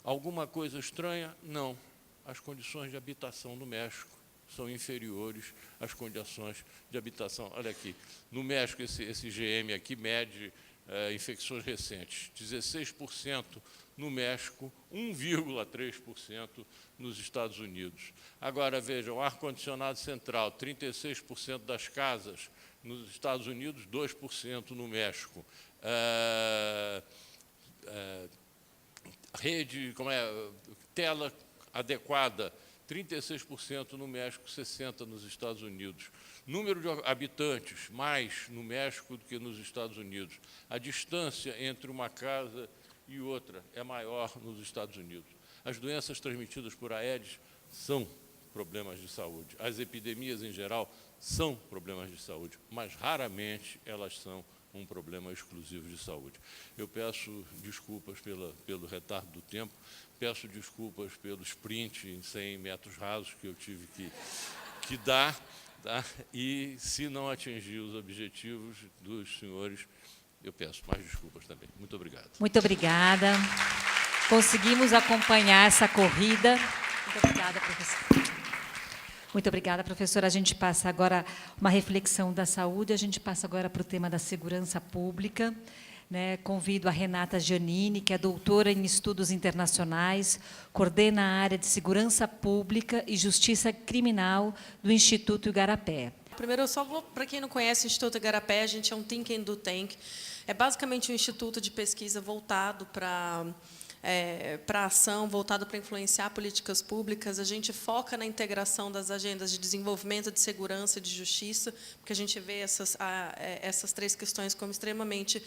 Alguma coisa estranha? Não. As condições de habitação no México são inferiores às condições de habitação. Olha aqui, no México, esse GM aqui mede infecções recentes, 16% no México, 1,3% nos Estados Unidos. Agora, vejam, ar-condicionado central, 36% das casas nos Estados Unidos, 2% no México. Tela adequada, 36% no México, 60% nos Estados Unidos. Número de habitantes, mais no México do que nos Estados Unidos. A distância entre uma casa e outra é maior nos Estados Unidos. As doenças transmitidas por Aedes são problemas de saúde. As epidemias, em geral, são problemas de saúde, mas raramente elas são um problema exclusivo de saúde. Eu peço desculpas pelo retardo do tempo, peço desculpas pelo sprint em 100 metros rasos que eu tive que dar, tá? E se não atingir os objetivos dos senhores, eu peço mais desculpas também. Muito obrigado. Muito obrigada. Conseguimos acompanhar essa corrida. Muito obrigada, professor. Muito obrigada, professora. A gente passa agora uma reflexão da saúde, a gente passa agora para o tema da segurança pública. Convido a Renata Giannini, que é doutora em estudos internacionais, coordena a área de segurança pública e justiça criminal do Instituto Igarapé. Primeiro, eu só vou, para quem não conhece o Instituto Igarapé, a gente é um think and do tank. É basicamente um instituto de pesquisa voltado para ação, voltado para influenciar políticas públicas. A gente foca na integração das agendas de desenvolvimento, de segurança e de justiça, porque a gente vê essas 3 questões como extremamente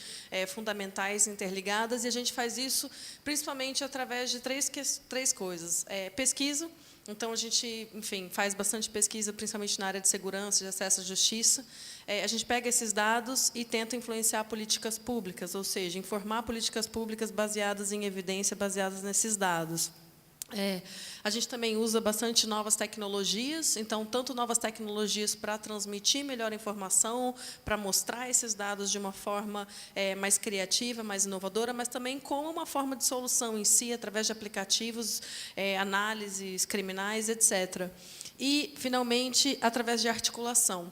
fundamentais, interligadas, e a gente faz isso principalmente através de três coisas. Pesquisa. Então, a gente, enfim, faz bastante pesquisa, principalmente na área de segurança, de acesso à justiça. A gente pega esses dados e tenta influenciar políticas públicas, ou seja, informar políticas públicas baseadas em evidência, baseadas nesses dados. A gente também usa bastante novas tecnologias, então, tanto novas tecnologias para transmitir melhor informação, para mostrar esses dados de uma forma mais criativa, mais inovadora, mas também como uma forma de solução em si, através de aplicativos, análises criminais, etc. E, finalmente, através de articulação.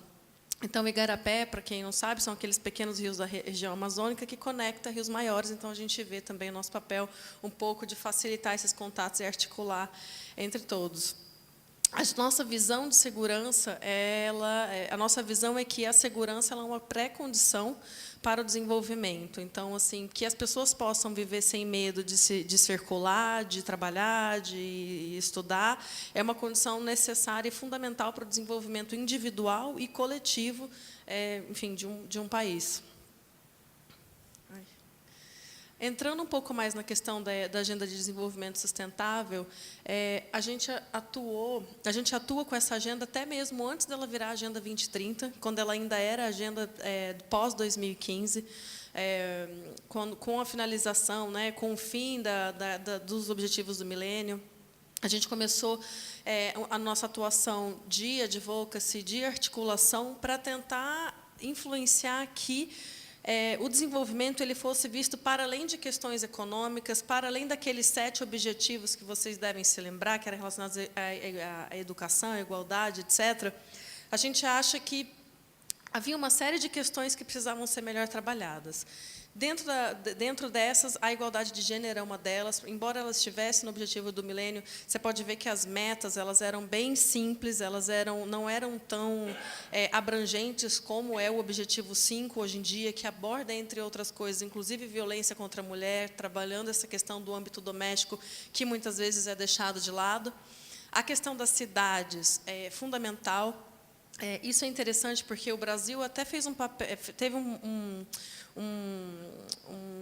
Então, o Igarapé, para quem não sabe, são aqueles pequenos rios da região amazônica que conectam rios maiores, então a gente vê também o nosso papel um pouco de facilitar esses contatos e articular entre todos. a nossa visão de segurança, a nossa visão é que a segurança ela é uma pré-condição para o desenvolvimento. Então, assim, que as pessoas possam viver sem medo de circular, de trabalhar, de estudar, é uma condição necessária e fundamental para o desenvolvimento individual e coletivo, enfim, de um país. Entrando um pouco mais na questão da Agenda de Desenvolvimento Sustentável, a gente atua com essa agenda até mesmo antes dela virar a Agenda 2030, quando ela ainda era a agenda pós-2015, com a finalização, né, com o fim dos Objetivos do Milênio. A gente começou a nossa atuação de advocacy, de articulação, para tentar influenciar que o desenvolvimento ele fosse visto para além de questões econômicas, para além daqueles 7 objetivos que vocês devem se lembrar, que eram relacionados à educação, à igualdade, etc. A gente acha que havia uma série de questões que precisavam ser melhor trabalhadas. Dentro dessas, a igualdade de gênero é uma delas. Embora ela estivesse no objetivo do milênio, você pode ver que as metas elas eram bem simples, elas não eram tão abrangentes como é o objetivo 5 hoje em dia, que aborda, entre outras coisas, inclusive violência contra a mulher, trabalhando essa questão do âmbito doméstico, que muitas vezes é deixado de lado. A questão das cidades é fundamental. Isso é interessante porque o Brasil até fez teve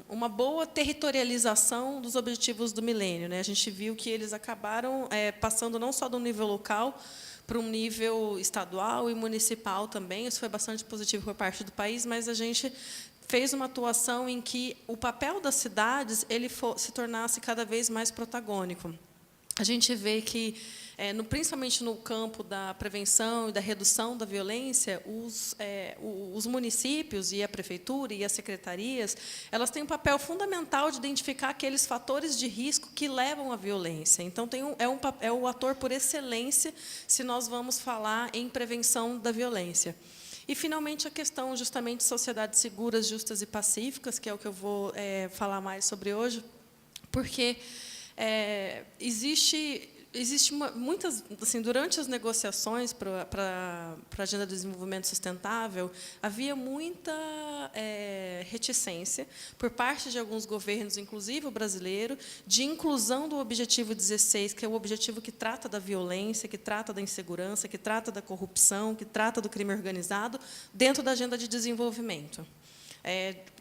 uma boa territorialização dos objetivos do milênio, né? A gente viu que eles acabaram passando não só do nível local para um nível estadual e municipal também. Isso foi bastante positivo por parte do país, mas a gente fez uma atuação em que o papel das cidades se tornasse cada vez mais protagônico. A gente vê que, principalmente no campo da prevenção e da redução da violência, os municípios e a prefeitura e as secretarias, elas têm um papel fundamental de identificar aqueles fatores de risco que levam à violência. Então, é o ator por excelência se nós vamos falar em prevenção da violência. E, finalmente, a questão, justamente, de sociedades seguras, justas e pacíficas, que é o que eu vou falar mais sobre hoje, porque existe muitas, assim, durante as negociações para a Agenda do Desenvolvimento Sustentável, havia muita reticência por parte de alguns governos, inclusive o brasileiro, de inclusão do objetivo 16, que é o objetivo que trata da violência, que trata da insegurança, que trata da corrupção, que trata do crime organizado, dentro da Agenda de Desenvolvimento.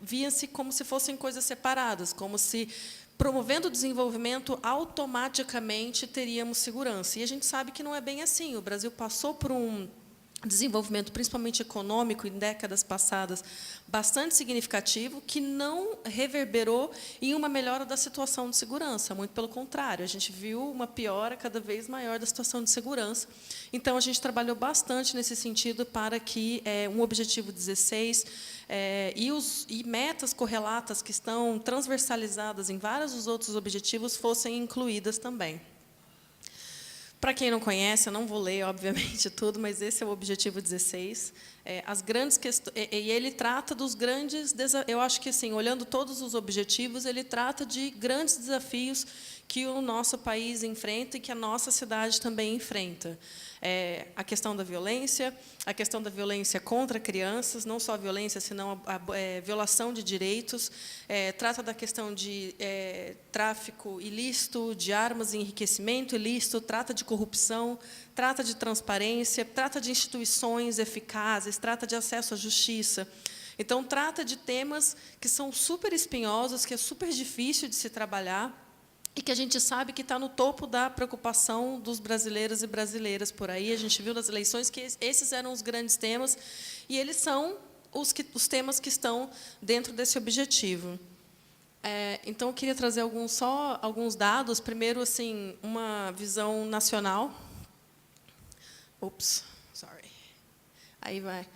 Via-se como se fossem coisas separadas, como se promovendo o desenvolvimento, automaticamente teríamos segurança. E a gente sabe que não é bem assim. O Brasil passou por um desenvolvimento, principalmente econômico, em décadas passadas, bastante significativo, que não reverberou em uma melhora da situação de segurança. Muito pelo contrário, a gente viu uma piora cada vez maior da situação de segurança. Então, a gente trabalhou bastante nesse sentido para que um objetivo 16 e metas correlatas que estão transversalizadas em vários dos outros objetivos fossem incluídas também. Para quem não conhece, eu não vou ler, obviamente, tudo, mas esse é o objetivo 16. As grandes questões, e ele trata dos grandes desafios. Eu acho que, assim, olhando todos os objetivos, ele trata de grandes desafios que o nosso país enfrenta e que a nossa cidade também enfrenta. A questão da violência contra crianças, não só a violência, senão a violação de direitos, trata da questão de tráfico ilícito, de armas e enriquecimento ilícito, trata de corrupção, trata de transparência, trata de instituições eficazes, trata de acesso à justiça. Então, trata de temas que são super espinhosos, que é super difícil de se trabalhar, e que a gente sabe que está no topo da preocupação dos brasileiros e brasileiras por aí. A gente viu nas eleições que esses eram os grandes temas, e eles são os temas que estão dentro desse objetivo. Então, eu queria trazer alguns dados. Primeiro, assim, uma visão nacional. Aí vai.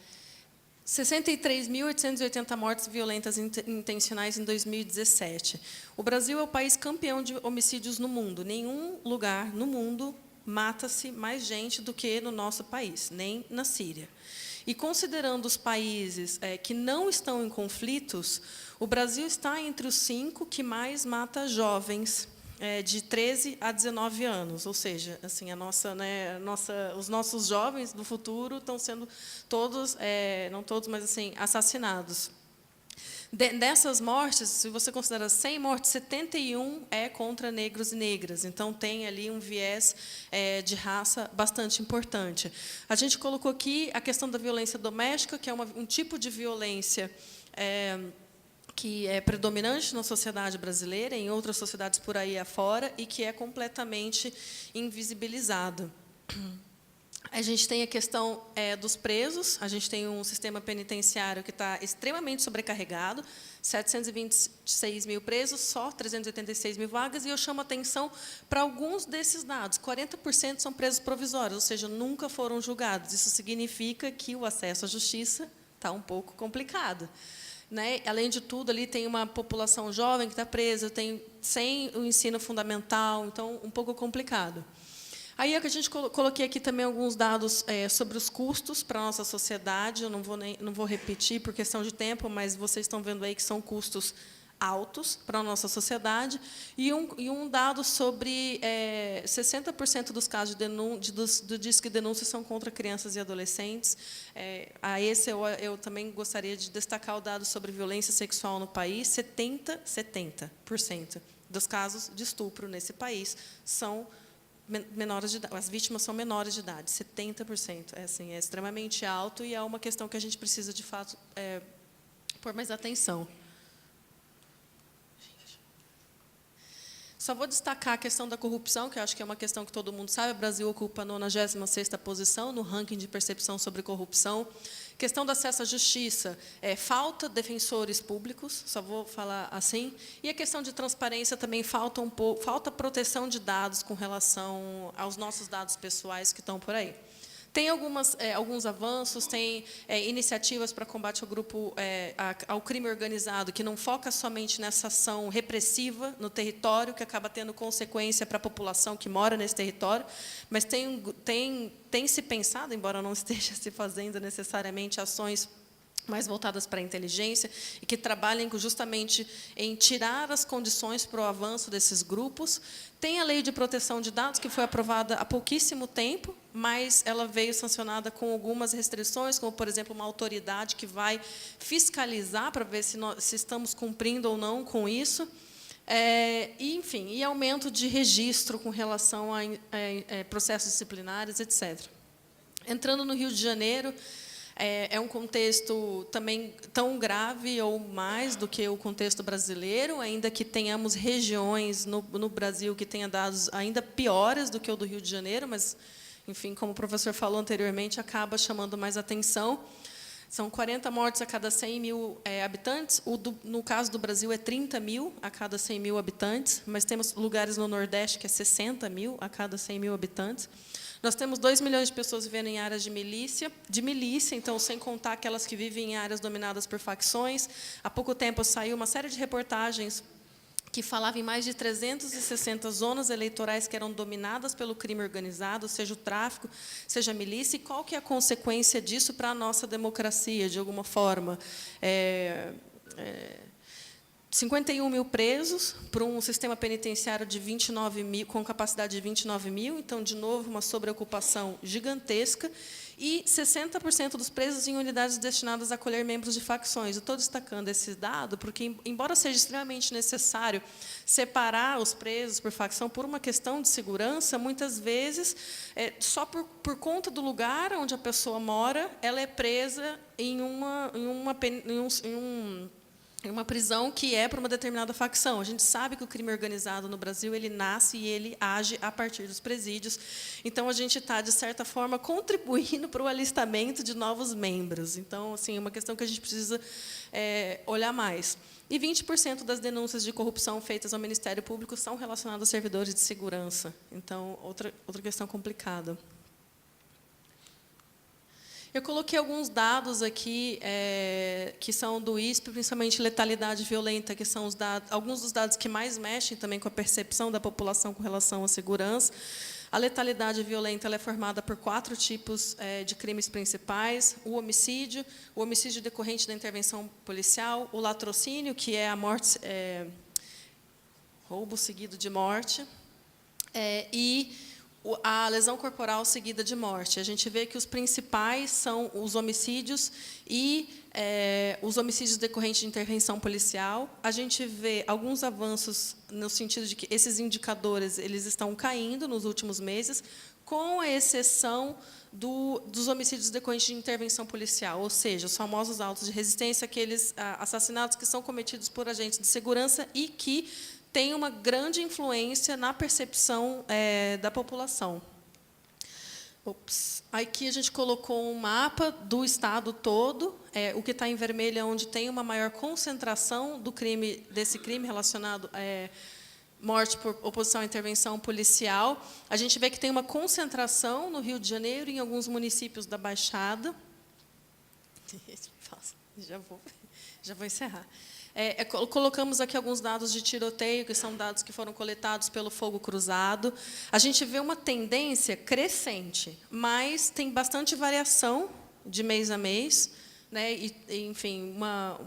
63.880 mortes violentas intencionais em 2017. O Brasil é o país campeão de homicídios no mundo. Nenhum lugar no mundo mata-se mais gente do que no nosso país, nem na Síria. E, considerando os países que não estão em conflitos, o Brasil está entre os 5 que mais mata jovens de 13 a 19 anos, ou seja, assim, os nossos jovens do futuro estão sendo todos, não todos, mas assim, assassinados. Dessas mortes, se você considera 100 mortes, 71 é contra negros e negras. Então, tem ali um viés de raça bastante importante. A gente colocou aqui a questão da violência doméstica, que é um tipo de violência que é predominante na sociedade brasileira, em outras sociedades por aí afora, e que é completamente invisibilizado. A gente tem a questão dos presos, a gente tem um sistema penitenciário que está extremamente sobrecarregado, 726 mil presos, só 386 mil vagas, e eu chamo a atenção para alguns desses dados. 40% são presos provisórios, ou seja, nunca foram julgados. Isso significa que o acesso à justiça está um pouco complicado. Né? Além de tudo, ali tem uma população jovem que está presa, sem o ensino fundamental, então, um pouco complicado. Aí a gente coloquei aqui também alguns dados sobre os custos para a nossa sociedade. Eu não vou repetir por questão de tempo, mas vocês estão vendo aí que são custos altos para a nossa sociedade. E um dado sobre 60% dos casos do Disque Denúncia são contra crianças e adolescentes. A esse eu também gostaria de destacar o dado sobre violência sexual no país. 70% dos casos de estupro nesse país são menores de idade, as vítimas são menores de idade, 70%. É extremamente alto e é uma questão que a gente precisa, de fato, pôr mais atenção. Só vou destacar a questão da corrupção, que eu acho que é uma questão que todo mundo sabe. O Brasil ocupa a 96ª posição no ranking de percepção sobre corrupção. Questão do acesso à justiça, falta defensores públicos, só vou falar assim. E a questão de transparência também falta proteção de dados com relação aos nossos dados pessoais que estão por aí. Tem alguns avanços, tem iniciativas para combate ao crime organizado, que não foca somente nessa ação repressiva no território, que acaba tendo consequência para a população que mora nesse território, mas tem se pensado, embora não esteja se fazendo necessariamente ações mais voltadas para a inteligência, e que trabalhem justamente em tirar as condições para o avanço desses grupos. Tem a Lei de Proteção de Dados, que foi aprovada há pouquíssimo tempo, mas ela veio sancionada com algumas restrições, como, por exemplo, uma autoridade que vai fiscalizar para ver se estamos cumprindo ou não com isso. E aumento de registro com relação a processos disciplinares, etc. Entrando no Rio de Janeiro, é um contexto também tão grave ou mais do que o contexto brasileiro, ainda que tenhamos regiões no Brasil que tenham dados ainda piores do que o do Rio de Janeiro, mas, enfim, como o professor falou anteriormente, acaba chamando mais atenção. São 40 mortes a cada 100 mil habitantes. No caso do Brasil, é 30 mil a cada 100 mil habitantes, mas temos lugares no Nordeste que é 60 mil a cada 100 mil habitantes. Nós temos 2 milhões de pessoas vivendo em áreas de milícia, então, sem contar aquelas que vivem em áreas dominadas por facções. Há pouco tempo saiu uma série de reportagens que falava em mais de 360 zonas eleitorais que eram dominadas pelo crime organizado, seja o tráfico, seja a milícia, e qual que é a consequência disso para a nossa democracia, de alguma forma. 51 mil presos para um sistema penitenciário de 29 mil, com capacidade de 29 mil, então, de novo, uma sobreocupação gigantesca, e 60% dos presos em unidades destinadas a acolher membros de facções. Eu estou destacando esse dado porque, embora seja extremamente necessário separar os presos por facção por uma questão de segurança, muitas vezes, só por conta do lugar onde a pessoa mora, ela é presa em uma prisão que é para uma determinada facção. A gente sabe que o crime organizado no Brasil ele nasce e ele age a partir dos presídios. Então, a gente está, de certa forma, contribuindo para o alistamento de novos membros. Então, assim, é uma questão que a gente precisa olhar mais. E 20% das denúncias de corrupção feitas ao Ministério Público são relacionadas a servidores de segurança. Então, outra questão complicada. Eu coloquei alguns dados aqui que são do ISP, principalmente letalidade violenta, que são alguns dos dados que mais mexem também com a percepção da população com relação à segurança. A letalidade violenta ela é formada por 4 tipos de crimes principais: o homicídio decorrente da intervenção policial, o latrocínio, que é a morte roubo seguido de morte, e a lesão corporal seguida de morte. A gente vê que os principais são os homicídios e os homicídios decorrentes de intervenção policial. A gente vê alguns avanços no sentido de que esses indicadores eles estão caindo nos últimos meses, com a exceção dos homicídios decorrentes de intervenção policial, ou seja, os famosos autos de resistência, aqueles assassinatos que são cometidos por agentes de segurança e que têm uma grande influência na percepção da população. Aqui a gente colocou um mapa do estado todo. O que está em vermelho é onde tem uma maior concentração desse crime relacionado morte por oposição à intervenção policial. A gente vê que tem uma concentração no Rio de Janeiro e em alguns municípios da Baixada. Já vou encerrar. Colocamos aqui alguns dados de tiroteio, que são dados que foram coletados pelo Fogo Cruzado. A gente vê uma tendência crescente, mas tem bastante variação de mês a mês, né? Enfim,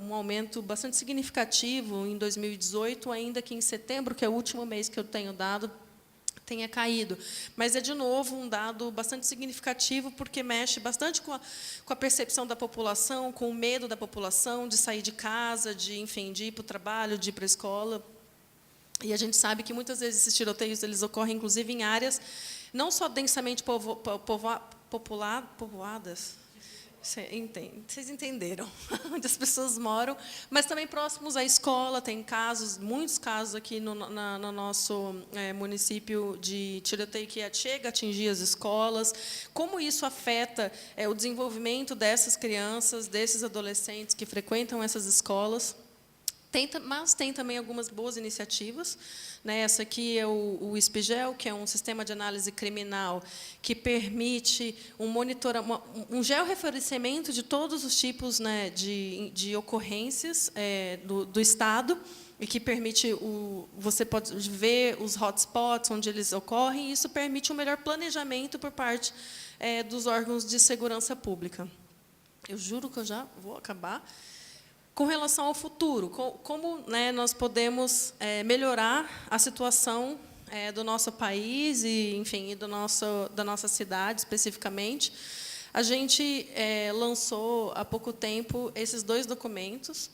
um aumento bastante significativo em 2018, ainda que em setembro, que é o último mês que eu tenho dado, tenha caído. Mas é, de novo, um dado bastante significativo, porque mexe bastante com a percepção da população, com o medo da população de sair de casa, de ir para o trabalho, de ir para a escola. E a gente sabe que, muitas vezes, esses tiroteios eles ocorrem, inclusive, em áreas não só densamente povoadas, vocês entenderam, onde as pessoas moram, mas também próximos à escola. Tem muitos casos aqui no nosso município de tiroteio que chega a atingir as escolas. Como isso afeta o desenvolvimento dessas crianças, desses adolescentes que frequentam essas escolas. Mas tem também algumas boas iniciativas. Essa aqui é o SPIGEL, que é um sistema de análise criminal que permite um georreferenciamento de todos os tipos, né, de ocorrências do Estado, e que permite você pode ver os hotspots onde eles ocorrem, e isso permite um melhor planejamento por parte dos órgãos de segurança pública. Eu juro que eu já vou acabar. Com relação ao futuro, como nós podemos melhorar a situação do nosso país e, enfim, da nossa cidade, especificamente, a gente lançou, há pouco tempo, esses 2 documentos,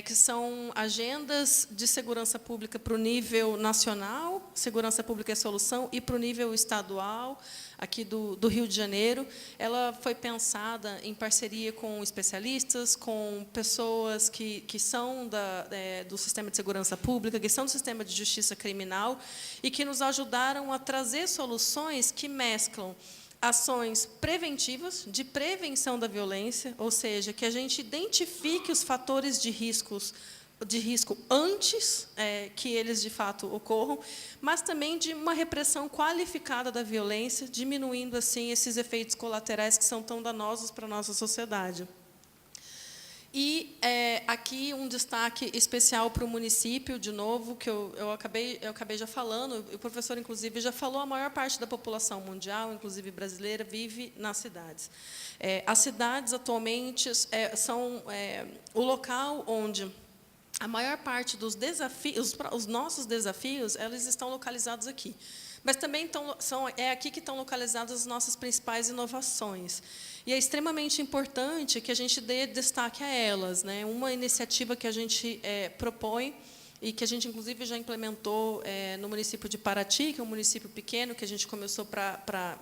que são agendas de segurança pública para o nível nacional, segurança pública é solução, e para o nível estadual, aqui do Rio de Janeiro. Ela foi pensada em parceria com especialistas, com pessoas que são do sistema de segurança pública, que são do sistema de justiça criminal, e que nos ajudaram a trazer soluções que mesclam ações preventivas, de prevenção da violência, ou seja, que a gente identifique os fatores de risco antes que eles, de fato, ocorram, mas também de uma repressão qualificada da violência, diminuindo, assim, esses efeitos colaterais que são tão danosos para a nossa sociedade. E aqui um destaque especial para o município, de novo, que eu acabei já falando, o professor, inclusive, já falou, a maior parte da população mundial, inclusive brasileira, vive nas cidades. As cidades, atualmente, são o local onde a maior parte dos desafios, os nossos desafios, eles estão localizados aqui. Mas também é aqui que estão localizadas as nossas principais inovações. E é extremamente importante que a gente dê destaque a elas, né? Uma iniciativa que a gente propõe e que a gente, inclusive, já implementou no município de Paraty, que é um município pequeno, que a gente começou para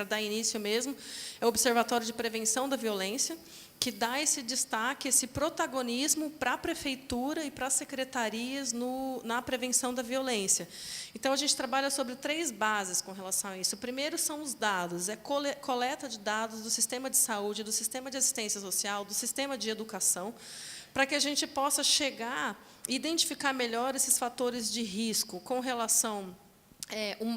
dar início mesmo, é o Observatório de Prevenção da Violência, que dá esse destaque, esse protagonismo para a prefeitura e para as secretarias na prevenção da violência. Então, a gente trabalha sobre 3 bases com relação a isso. O primeiro são os dados, coleta de dados do sistema de saúde, do sistema de assistência social, do sistema de educação, para que a gente possa chegar e identificar melhor esses fatores de risco com relação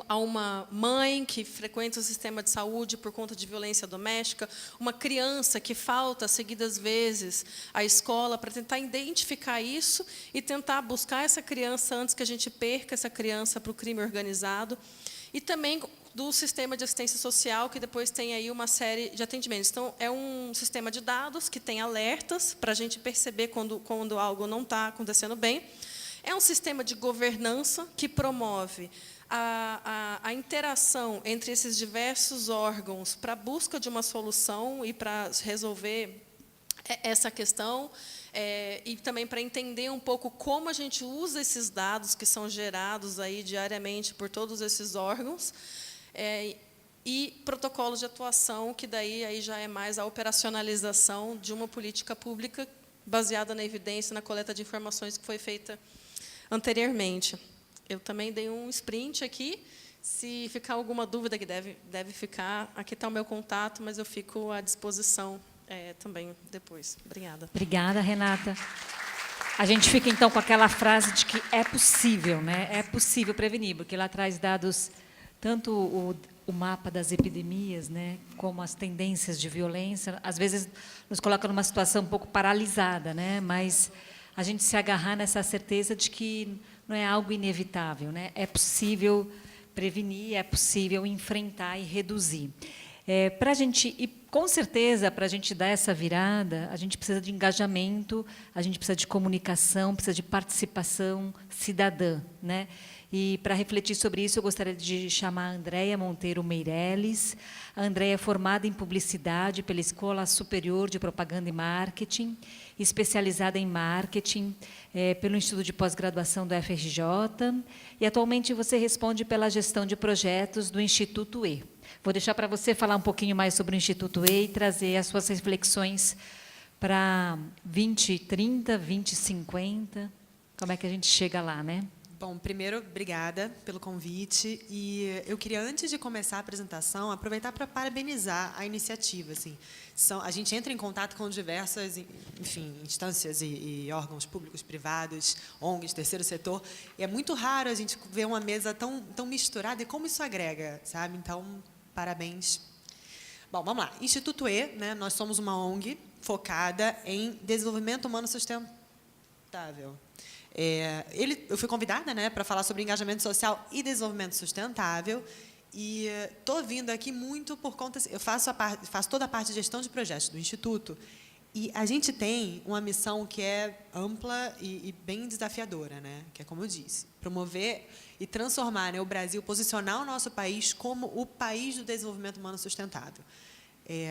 a uma mãe que frequenta o sistema de saúde por conta de violência doméstica, uma criança que falta seguidas vezes à escola, para tentar identificar isso e tentar buscar essa criança antes que a gente perca essa criança para o crime organizado. E também do sistema de assistência social, que depois tem aí uma série de atendimentos. Então, é um sistema de dados que tem alertas para a gente perceber quando algo não está acontecendo bem. É um sistema de governança que promove a interação entre esses diversos órgãos para a busca de uma solução e para resolver essa questão, e também para entender um pouco como a gente usa esses dados que são gerados aí diariamente por todos esses órgãos, e protocolos de atuação, que daí aí já é mais a operacionalização de uma política pública baseada na evidência, na coleta de informações que foi feita anteriormente. Eu também dei um sprint aqui. Se ficar alguma dúvida, que deve ficar, aqui está o meu contato, mas eu fico à disposição também depois. Obrigada. Obrigada, Renata. A gente fica, então, com aquela frase de que é possível, né? É possível prevenir, porque lá traz dados, tanto o mapa das epidemias, né, como as tendências de violência, às vezes nos coloca numa situação um pouco paralisada, né? Mas a gente se agarrar nessa certeza de que não é algo inevitável, né? É possível prevenir, é possível enfrentar e reduzir. Para a gente, e com certeza, para a gente dar essa virada, a gente precisa de engajamento, a gente precisa de comunicação, precisa de participação cidadã, né? E, para refletir sobre isso, eu gostaria de chamar a Andréia Monteiro Meirelles. A Andréia é formada em Publicidade pela Escola Superior de Propaganda e Marketing, especializada em Marketing pelo Instituto de Pós-Graduação do FRJ, e, atualmente, você responde pela gestão de projetos do Instituto E. Vou deixar para você falar um pouquinho mais sobre o Instituto E e trazer as suas reflexões para 2030, 2050. Como é que a gente chega lá, né? Bom, primeiro, obrigada pelo convite. E eu queria, antes de começar a apresentação, aproveitar para parabenizar a iniciativa. Assim, a gente entra em contato com diversas, enfim, instâncias e órgãos públicos, privados, ONGs, terceiro setor. E é muito raro a gente ver uma mesa tão misturada e como isso agrega, sabe? Então, parabéns. Bom, vamos lá. Instituto E, né, nós somos uma ONG focada em desenvolvimento humano sustentável. Eu fui convidada, né, para falar sobre engajamento social e desenvolvimento sustentável, e estou vindo aqui muito por conta... Eu faço toda a parte de gestão de projetos do Instituto, e a gente tem uma missão que é ampla e bem desafiadora, né, que é, como eu disse, promover e transformar, né, o Brasil, posicionar o nosso país como o país do desenvolvimento humano sustentável.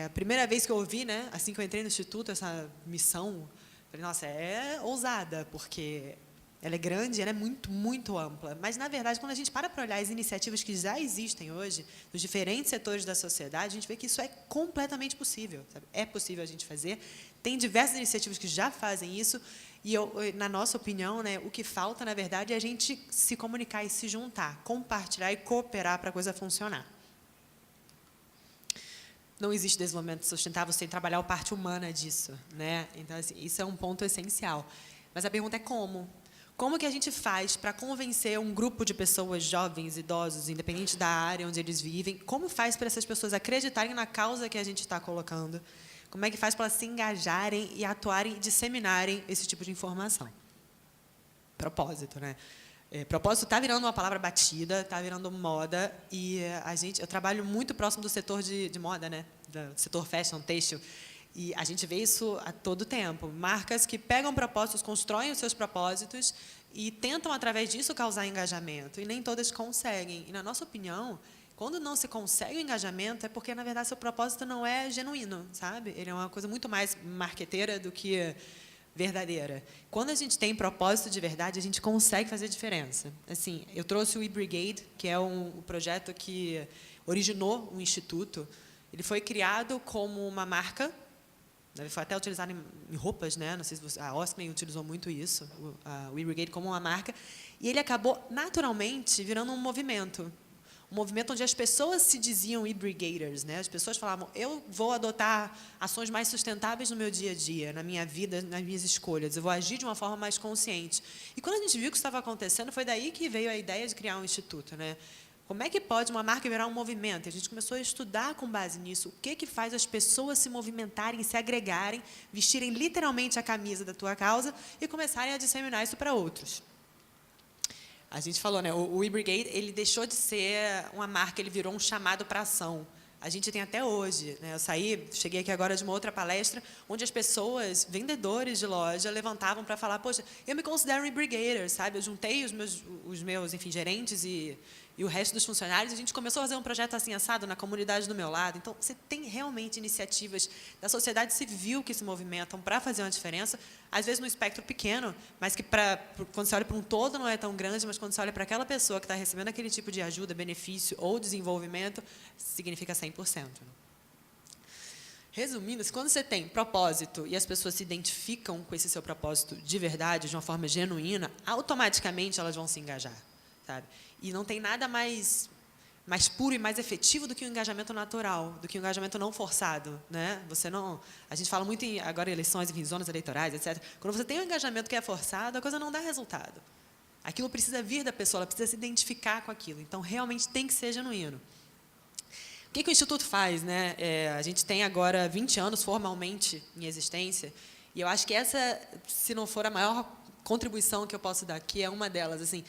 A primeira vez que eu ouvi, né, assim que eu entrei no Instituto, essa missão, falei, nossa, é ousada, porque... ela é grande, ela é muito, muito ampla. Mas, na verdade, quando a gente para olhar as iniciativas que já existem hoje, nos diferentes setores da sociedade, a gente vê que isso é completamente possível. Sabe? É possível a gente fazer. Tem diversas iniciativas que já fazem isso. E, na nossa opinião, né, o que falta, na verdade, é a gente se comunicar e se juntar, compartilhar e cooperar para a coisa funcionar. Não existe desenvolvimento sustentável sem trabalhar a parte humana disso, né? Então, assim, isso é um ponto essencial. Mas a pergunta é como? Como que a gente faz para convencer um grupo de pessoas, jovens, idosos, independente da área onde eles vivem, como faz para essas pessoas acreditarem na causa que a gente está colocando? Como é que faz para elas se engajarem e atuarem e disseminarem esse tipo de informação? Propósito, né? Propósito está virando uma palavra batida, está virando moda, e eu trabalho muito próximo do setor de moda, né? Do setor fashion, têxtil. E a gente vê isso a todo tempo. Marcas que pegam propósitos, constroem os seus propósitos e tentam, através disso, causar engajamento. E nem todas conseguem. E, na nossa opinião, quando não se consegue o engajamento, é porque, na verdade, seu propósito não é genuíno, sabe? Ele é uma coisa muito mais marqueteira do que verdadeira. Quando a gente tem propósito de verdade, a gente consegue fazer diferença. Assim, eu trouxe o eBrigade, que é um projeto que originou o Instituto. Ele foi criado como uma marca. Foi até utilizado em roupas, né? Não sei se a Osprey utilizou muito isso, o eBrigade como uma marca, e ele acabou naturalmente virando um movimento onde as pessoas se diziam eBrigaders, né? As pessoas falavam: eu vou adotar ações mais sustentáveis no meu dia a dia, na minha vida, nas minhas escolhas, eu vou agir de uma forma mais consciente. E quando a gente viu que isso estava acontecendo, foi daí que veio a ideia de criar um instituto, né? Como é que pode uma marca virar um movimento? A gente começou a estudar com base nisso o que faz as pessoas se movimentarem, se agregarem, vestirem literalmente a camisa da tua causa e começarem a disseminar isso para outros. A gente falou, né? O eBrigade, ele deixou de ser uma marca, ele virou um chamado para ação. a gente tem até hoje, né? Cheguei aqui agora de uma outra palestra, onde as pessoas, vendedores de loja, levantavam para falar, poxa, eu me considero rebrigator, sabe? Eu juntei os meus enfim, gerentes e o resto dos funcionários, a gente começou a fazer um projeto assim assado na comunidade do meu lado. Então, você tem realmente iniciativas da sociedade civil que se movimentam para fazer uma diferença, às vezes no espectro pequeno, mas que quando você olha para um todo não é tão grande, mas quando você olha para aquela pessoa que está recebendo aquele tipo de ajuda, benefício ou desenvolvimento, significa 100%. Resumindo, quando você tem propósito e as pessoas se identificam com esse seu propósito de verdade, de uma forma genuína, automaticamente elas vão se engajar, sabe? E não tem nada mais puro e mais efetivo do que o engajamento natural, do que o engajamento não forçado, né? A gente fala muito agora em eleições, em zonas eleitorais, etc. Quando você tem um engajamento que é forçado, a coisa não dá resultado. Aquilo precisa vir da pessoa, ela precisa se identificar com aquilo. Então, realmente tem que ser genuíno. O que o Instituto faz, né? A gente tem agora 20 anos formalmente em existência, e eu acho que essa, se não for a maior contribuição que eu posso dar aqui, é uma delas, assim.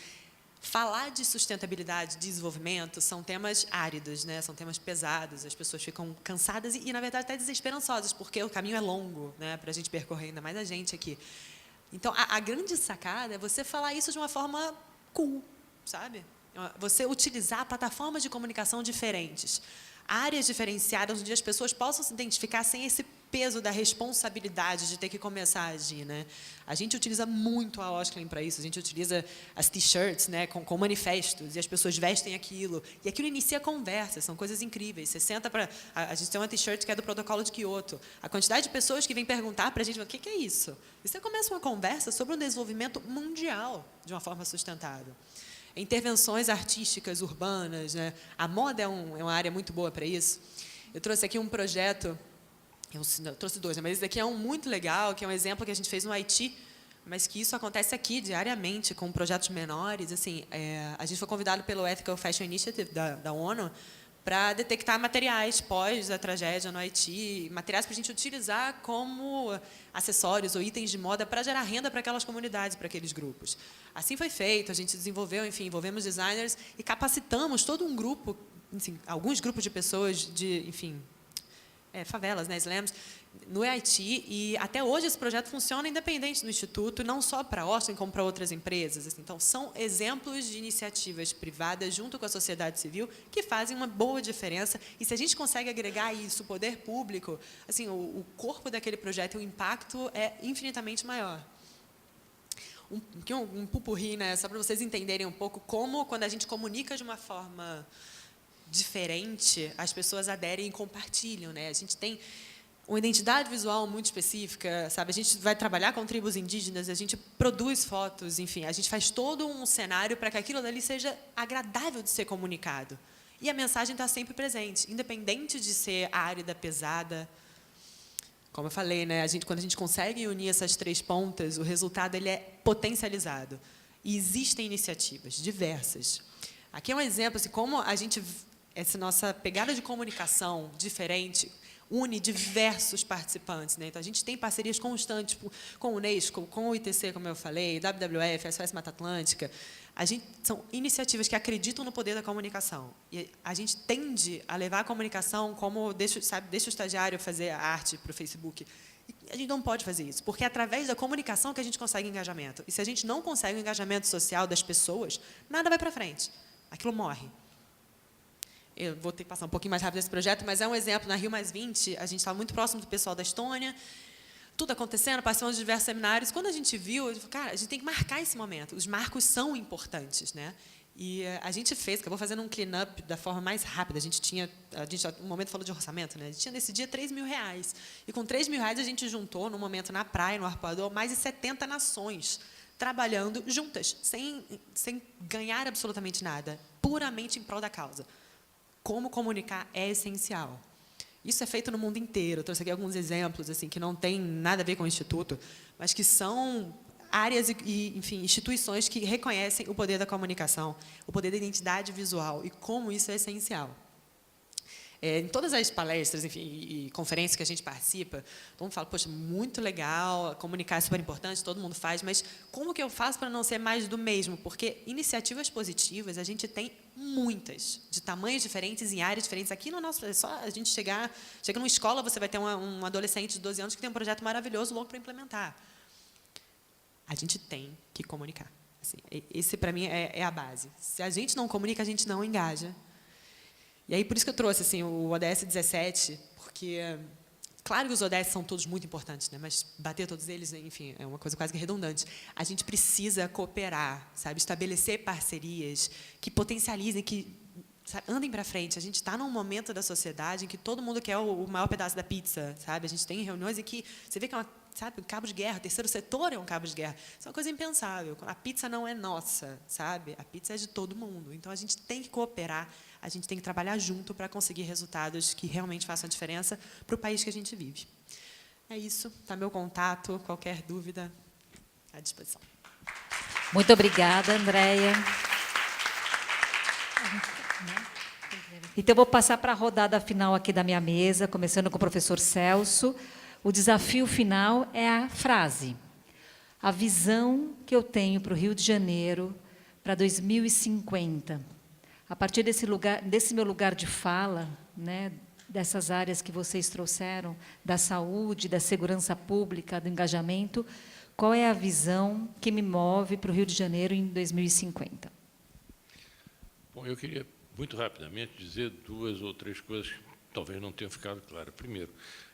Falar de sustentabilidade, de desenvolvimento, são temas áridos, né? São temas pesados, as pessoas ficam cansadas e na verdade, até desesperançosas, porque o caminho é longo, né? Para a gente percorrer, ainda mais a gente aqui. Então, a grande sacada é você falar isso de uma forma cool, sabe? Você utilizar plataformas de comunicação diferentes, áreas diferenciadas, onde as pessoas possam se identificar sem esse peso da responsabilidade de ter que começar a agir, né? A gente utiliza muito a Osklen para isso, a gente utiliza as t-shirts, né, com manifestos, e as pessoas vestem aquilo, e aquilo inicia conversas, são coisas incríveis. Você senta para... A gente tem uma t-shirt que é do protocolo de Kyoto. A quantidade de pessoas que vêm perguntar para a gente, o que é isso? E você começa uma conversa sobre um desenvolvimento mundial de uma forma sustentável. Intervenções artísticas, urbanas, né? A moda é uma área muito boa para isso. Eu trouxe aqui um projeto... Eu trouxe dois, mas esse daqui é um muito legal, que é um exemplo que a gente fez no Haiti, mas que isso acontece aqui diariamente, com projetos menores. Assim, a gente foi convidado pelo Ethical Fashion Initiative da ONU para detectar materiais pós a tragédia no Haiti, materiais para a gente utilizar como acessórios ou itens de moda para gerar renda para aquelas comunidades, para aqueles grupos. Assim foi feito, a gente desenvolveu, enfim, envolvemos designers e capacitamos todo um grupo, enfim, alguns grupos de pessoas de, enfim, favelas, né, slams, no Haiti, e até hoje esse projeto funciona independente do Instituto, não só para a Osklen, como para outras empresas. Assim. Então, são exemplos de iniciativas privadas junto com a sociedade civil que fazem uma boa diferença, e se a gente consegue agregar isso, o poder público, assim, o corpo daquele projeto e o impacto é infinitamente maior. Um pupurri, né, só para vocês entenderem um pouco como, quando a gente comunica de uma forma diferente, as pessoas aderem e compartilham, né? A gente tem uma identidade visual muito específica, sabe? A gente vai trabalhar com tribos indígenas, a gente produz fotos, enfim, a gente faz todo um cenário para que aquilo dali seja agradável de ser comunicado. E a mensagem está sempre presente, independente de ser árida, pesada. Como eu falei, né? Quando a gente consegue unir essas três pontas, o resultado ele é potencializado. E existem iniciativas diversas. Aqui é um exemplo, assim, como a gente... Essa nossa pegada de comunicação diferente une diversos participantes, né? Então, a gente tem parcerias constantes com o Unesco, com o ITC, como eu falei, WWF, SOS Mata Atlântica. São iniciativas que acreditam no poder da comunicação. E a gente tende a levar a comunicação como deixa o estagiário fazer a arte para o Facebook. E a gente não pode fazer isso, porque é através da comunicação que a gente consegue engajamento. E se a gente não consegue o engajamento social das pessoas, nada vai para frente. Aquilo morre. Eu vou ter que passar um pouquinho mais rápido esse projeto, mas é um exemplo. Na Rio+20, a gente estava muito próximo do pessoal da Estônia, tudo acontecendo, participando de diversos seminários. Quando a gente viu, eu falei, cara, a gente tem que marcar esse momento. Os marcos são importantes, né? E a gente acabou fazendo um clean-up da forma mais rápida. A gente, no momento, falou de orçamento, né? A gente tinha, nesse dia, R$3.000. E com R$3.000, a gente juntou, no momento, na praia, no Arpoador, mais de 70 nações, trabalhando juntas, sem ganhar absolutamente nada, puramente em prol da causa. Como comunicar é essencial. Isso é feito no mundo inteiro. Eu trouxe aqui alguns exemplos assim, que não têm nada a ver com o Instituto, mas que são áreas e, enfim, instituições que reconhecem o poder da comunicação, o poder da identidade visual e como isso é essencial. Em todas as palestras, enfim, e conferências que a gente participa, todo mundo fala, poxa, muito legal, comunicar é super importante, todo mundo faz, mas como que eu faço para não ser mais do mesmo? Porque iniciativas positivas a gente tem muitas, de tamanhos diferentes, em áreas diferentes. Aqui no nosso, é só a gente chega numa escola, você vai ter um adolescente de 12 anos que tem um projeto maravilhoso, louco para implementar. A gente tem que comunicar. Assim, esse, para mim, é a base. Se a gente não comunica, a gente não engaja. E aí, por isso que eu trouxe assim, o ODS 17, porque, claro que os ODS são todos muito importantes, né? Mas bater todos eles, enfim, é uma coisa quase que redundante. A gente precisa cooperar, sabe? Estabelecer parcerias que potencializem, que andem para frente. A gente está num momento da sociedade em que todo mundo quer o maior pedaço da pizza, sabe? A gente tem reuniões em que você vê que é um cabo de guerra, o terceiro setor é um cabo de guerra. Isso é uma coisa impensável. A pizza não é nossa, sabe? A pizza é de todo mundo. Então, a gente tem que cooperar, a gente tem que trabalhar junto para conseguir resultados que realmente façam a diferença para o país que a gente vive. É isso. Está meu contato. Qualquer dúvida, à disposição. Muito obrigada, Andréia. Então, eu vou passar para a rodada final aqui da minha mesa, começando com o professor Celso. O desafio final é a frase. A visão que eu tenho para o Rio de Janeiro para 2050. A partir desse meu lugar de fala, né, dessas áreas que vocês trouxeram, da saúde, da segurança pública, do engajamento, qual é a visão que me move para o Rio de Janeiro em 2050? Bom, eu queria, muito rapidamente, dizer 2 ou 3 coisas que talvez não tenham ficado claras. Primeiro,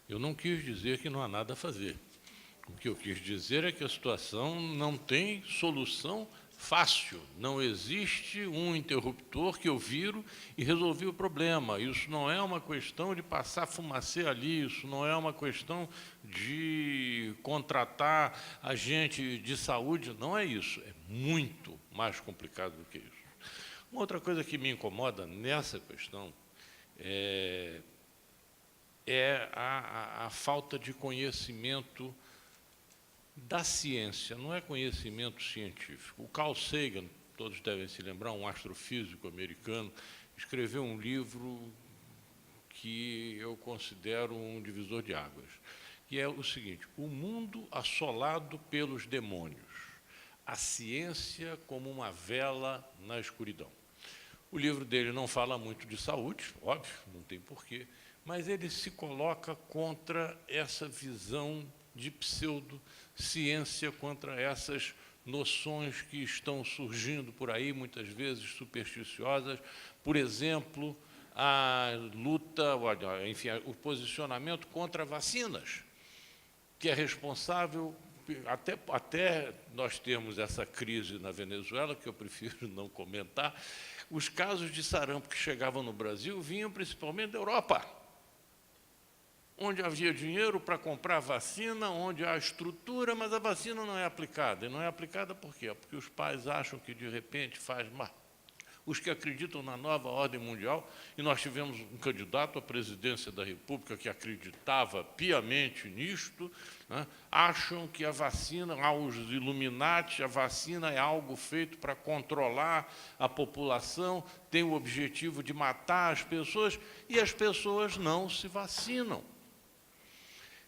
eu não quis dizer que não há nada a fazer. O que eu quis dizer é que a situação não tem solução fácil. Não existe um interruptor que eu viro e resolvi o problema. Isso não é uma questão de passar fumacê ali, isso não é uma questão de contratar agente de saúde, não é isso. É muito mais complicado do que isso. Uma outra coisa que me incomoda nessa questão é a falta de conhecimento da ciência, não é conhecimento científico. O Carl Sagan, todos devem se lembrar, um astrofísico americano, escreveu um livro que eu considero um divisor de águas, que é o seguinte: o mundo assolado pelos demônios, a ciência como uma vela na escuridão. O livro dele não fala muito de saúde, óbvio, não tem porquê, mas ele se coloca contra essa visão de pseudociência, contra essas noções que estão surgindo por aí, muitas vezes supersticiosas. Por exemplo, a luta, enfim, o posicionamento contra vacinas, que é responsável, até nós termos essa crise na Venezuela, que eu prefiro não comentar, os casos de sarampo que chegavam no Brasil vinham principalmente da Europa, onde havia dinheiro para comprar vacina, onde há estrutura, mas a vacina não é aplicada. E não é aplicada por quê? Porque os pais acham que, de repente, faz mal. Os que acreditam na nova ordem mundial, e nós tivemos um candidato à presidência da República que acreditava piamente nisto, né, acham que a vacina, aos Illuminati, a vacina é algo feito para controlar a população, tem o objetivo de matar as pessoas, e as pessoas não se vacinam.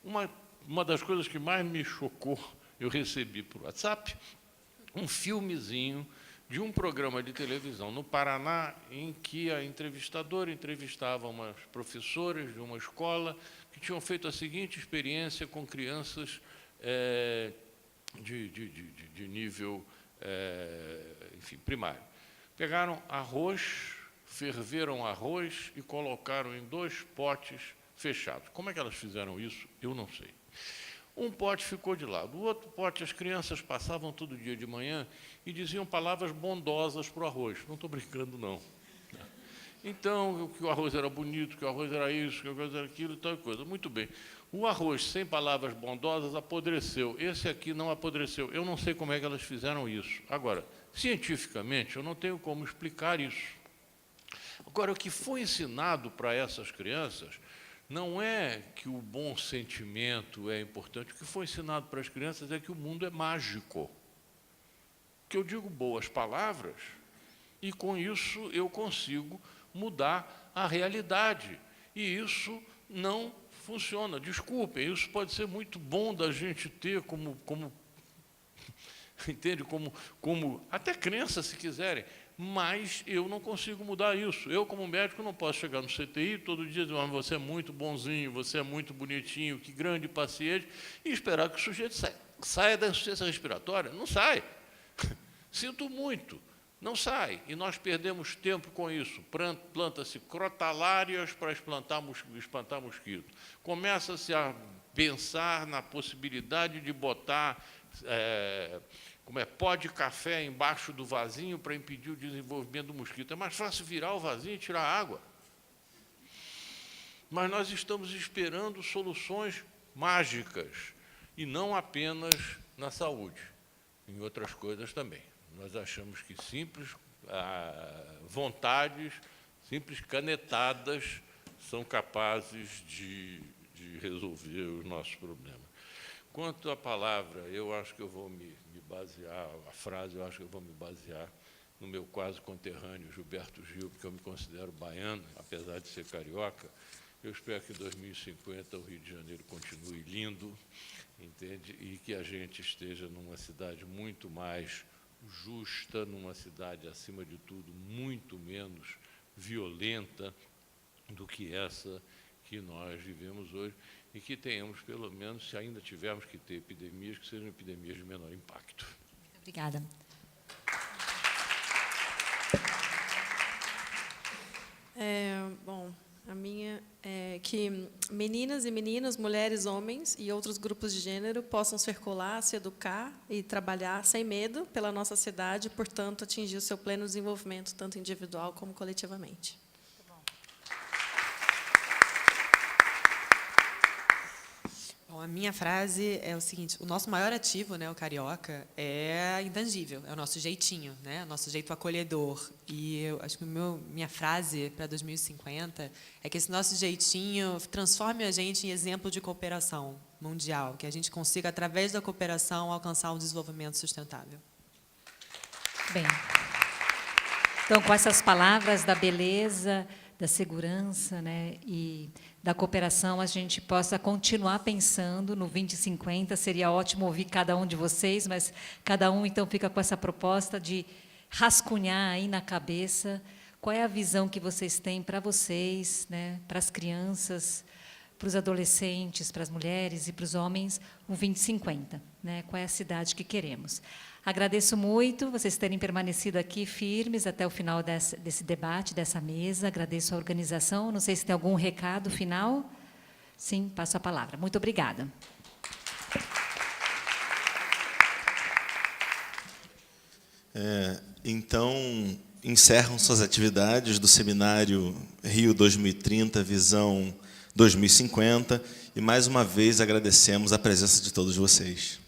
Uma das coisas que mais me chocou, eu recebi por WhatsApp, um filmezinho de um programa de televisão no Paraná, em que a entrevistadora entrevistava umas professoras de uma escola que tinham feito a seguinte experiência com crianças de nível enfim, primário. Pegaram arroz, ferveram arroz e colocaram em 2 potes fechados. Como é que elas fizeram isso? Eu não sei. Um pote ficou de lado, o outro pote, as crianças passavam todo dia de manhã e diziam palavras bondosas para o arroz. Não estou brincando, não. Então, que o arroz era bonito, que o arroz era isso, que o arroz era aquilo e tal coisa. Muito bem. O arroz sem palavras bondosas apodreceu. Esse aqui não apodreceu. Eu não sei como é que elas fizeram isso. Agora, cientificamente, eu não tenho como explicar isso. Agora, o que foi ensinado para essas crianças não é que o bom sentimento é importante. O que foi ensinado para as crianças é que o mundo é mágico. Que eu digo boas palavras e, com isso, eu consigo mudar a realidade. E isso não funciona. Desculpem, isso pode ser muito bom da gente ter como entende, como até crença, se quiserem, mas eu não consigo mudar isso. Eu, como médico, não posso chegar no CTI todo dia dizer, você é muito bonzinho, você é muito bonitinho, que grande paciente, e esperar que o sujeito saia da insuficiência respiratória. Não sai. Sinto muito. Não sai. E nós perdemos tempo com isso. Planta-se crotalárias para espantar mosquito. Começa-se a pensar na possibilidade de botar pó de café embaixo do vasinho para impedir o desenvolvimento do mosquito. É mais fácil virar o vasinho e tirar a água. Mas nós estamos esperando soluções mágicas, e não apenas na saúde, em outras coisas também. Nós achamos que simples vontades, simples canetadas, são capazes de resolver os nossos problemas. Quanto à palavra, eu acho que eu vou me basear, a frase, eu acho que eu vou me basear no meu quase conterrâneo Gilberto Gil, porque eu me considero baiano, apesar de ser carioca. Eu espero que em 2050 o Rio de Janeiro continue lindo, entende? E que a gente esteja numa cidade muito mais justa, numa cidade, acima de tudo, muito menos violenta do que essa que nós vivemos hoje, e que tenhamos, pelo menos, se ainda tivermos que ter epidemias, que sejam epidemias de menor impacto. Muito obrigada. Bom, a minha é que meninas e meninos, mulheres, homens e outros grupos de gênero possam circular, se educar e trabalhar sem medo pela nossa cidade, e, portanto, atingir o seu pleno desenvolvimento, tanto individual como coletivamente. Bom, a minha frase é o seguinte: o nosso maior ativo, né, o carioca, é intangível, é o nosso jeitinho, né, o nosso jeito acolhedor. E eu acho que minha frase para 2050 é que esse nosso jeitinho transforme a gente em exemplo de cooperação mundial, que a gente consiga, através da cooperação, alcançar um desenvolvimento sustentável. Bem, então, com essas palavras da beleza, da segurança, né, e da cooperação, a gente possa continuar pensando no 2050. Seria ótimo ouvir cada um de vocês, mas cada um, então, fica com essa proposta de rascunhar aí na cabeça qual é a visão que vocês têm para vocês, né, para as crianças, para os adolescentes, para as mulheres e para os homens, o 2050, né, qual é a cidade que queremos. Agradeço muito vocês terem permanecido aqui firmes até o final desse debate, dessa mesa. Agradeço a organização. Não sei se tem algum recado final. Sim, passo a palavra. Muito obrigada. Então, encerram suas atividades do Seminário Rio 2030, Visão 2050, e, mais uma vez, agradecemos a presença de todos vocês.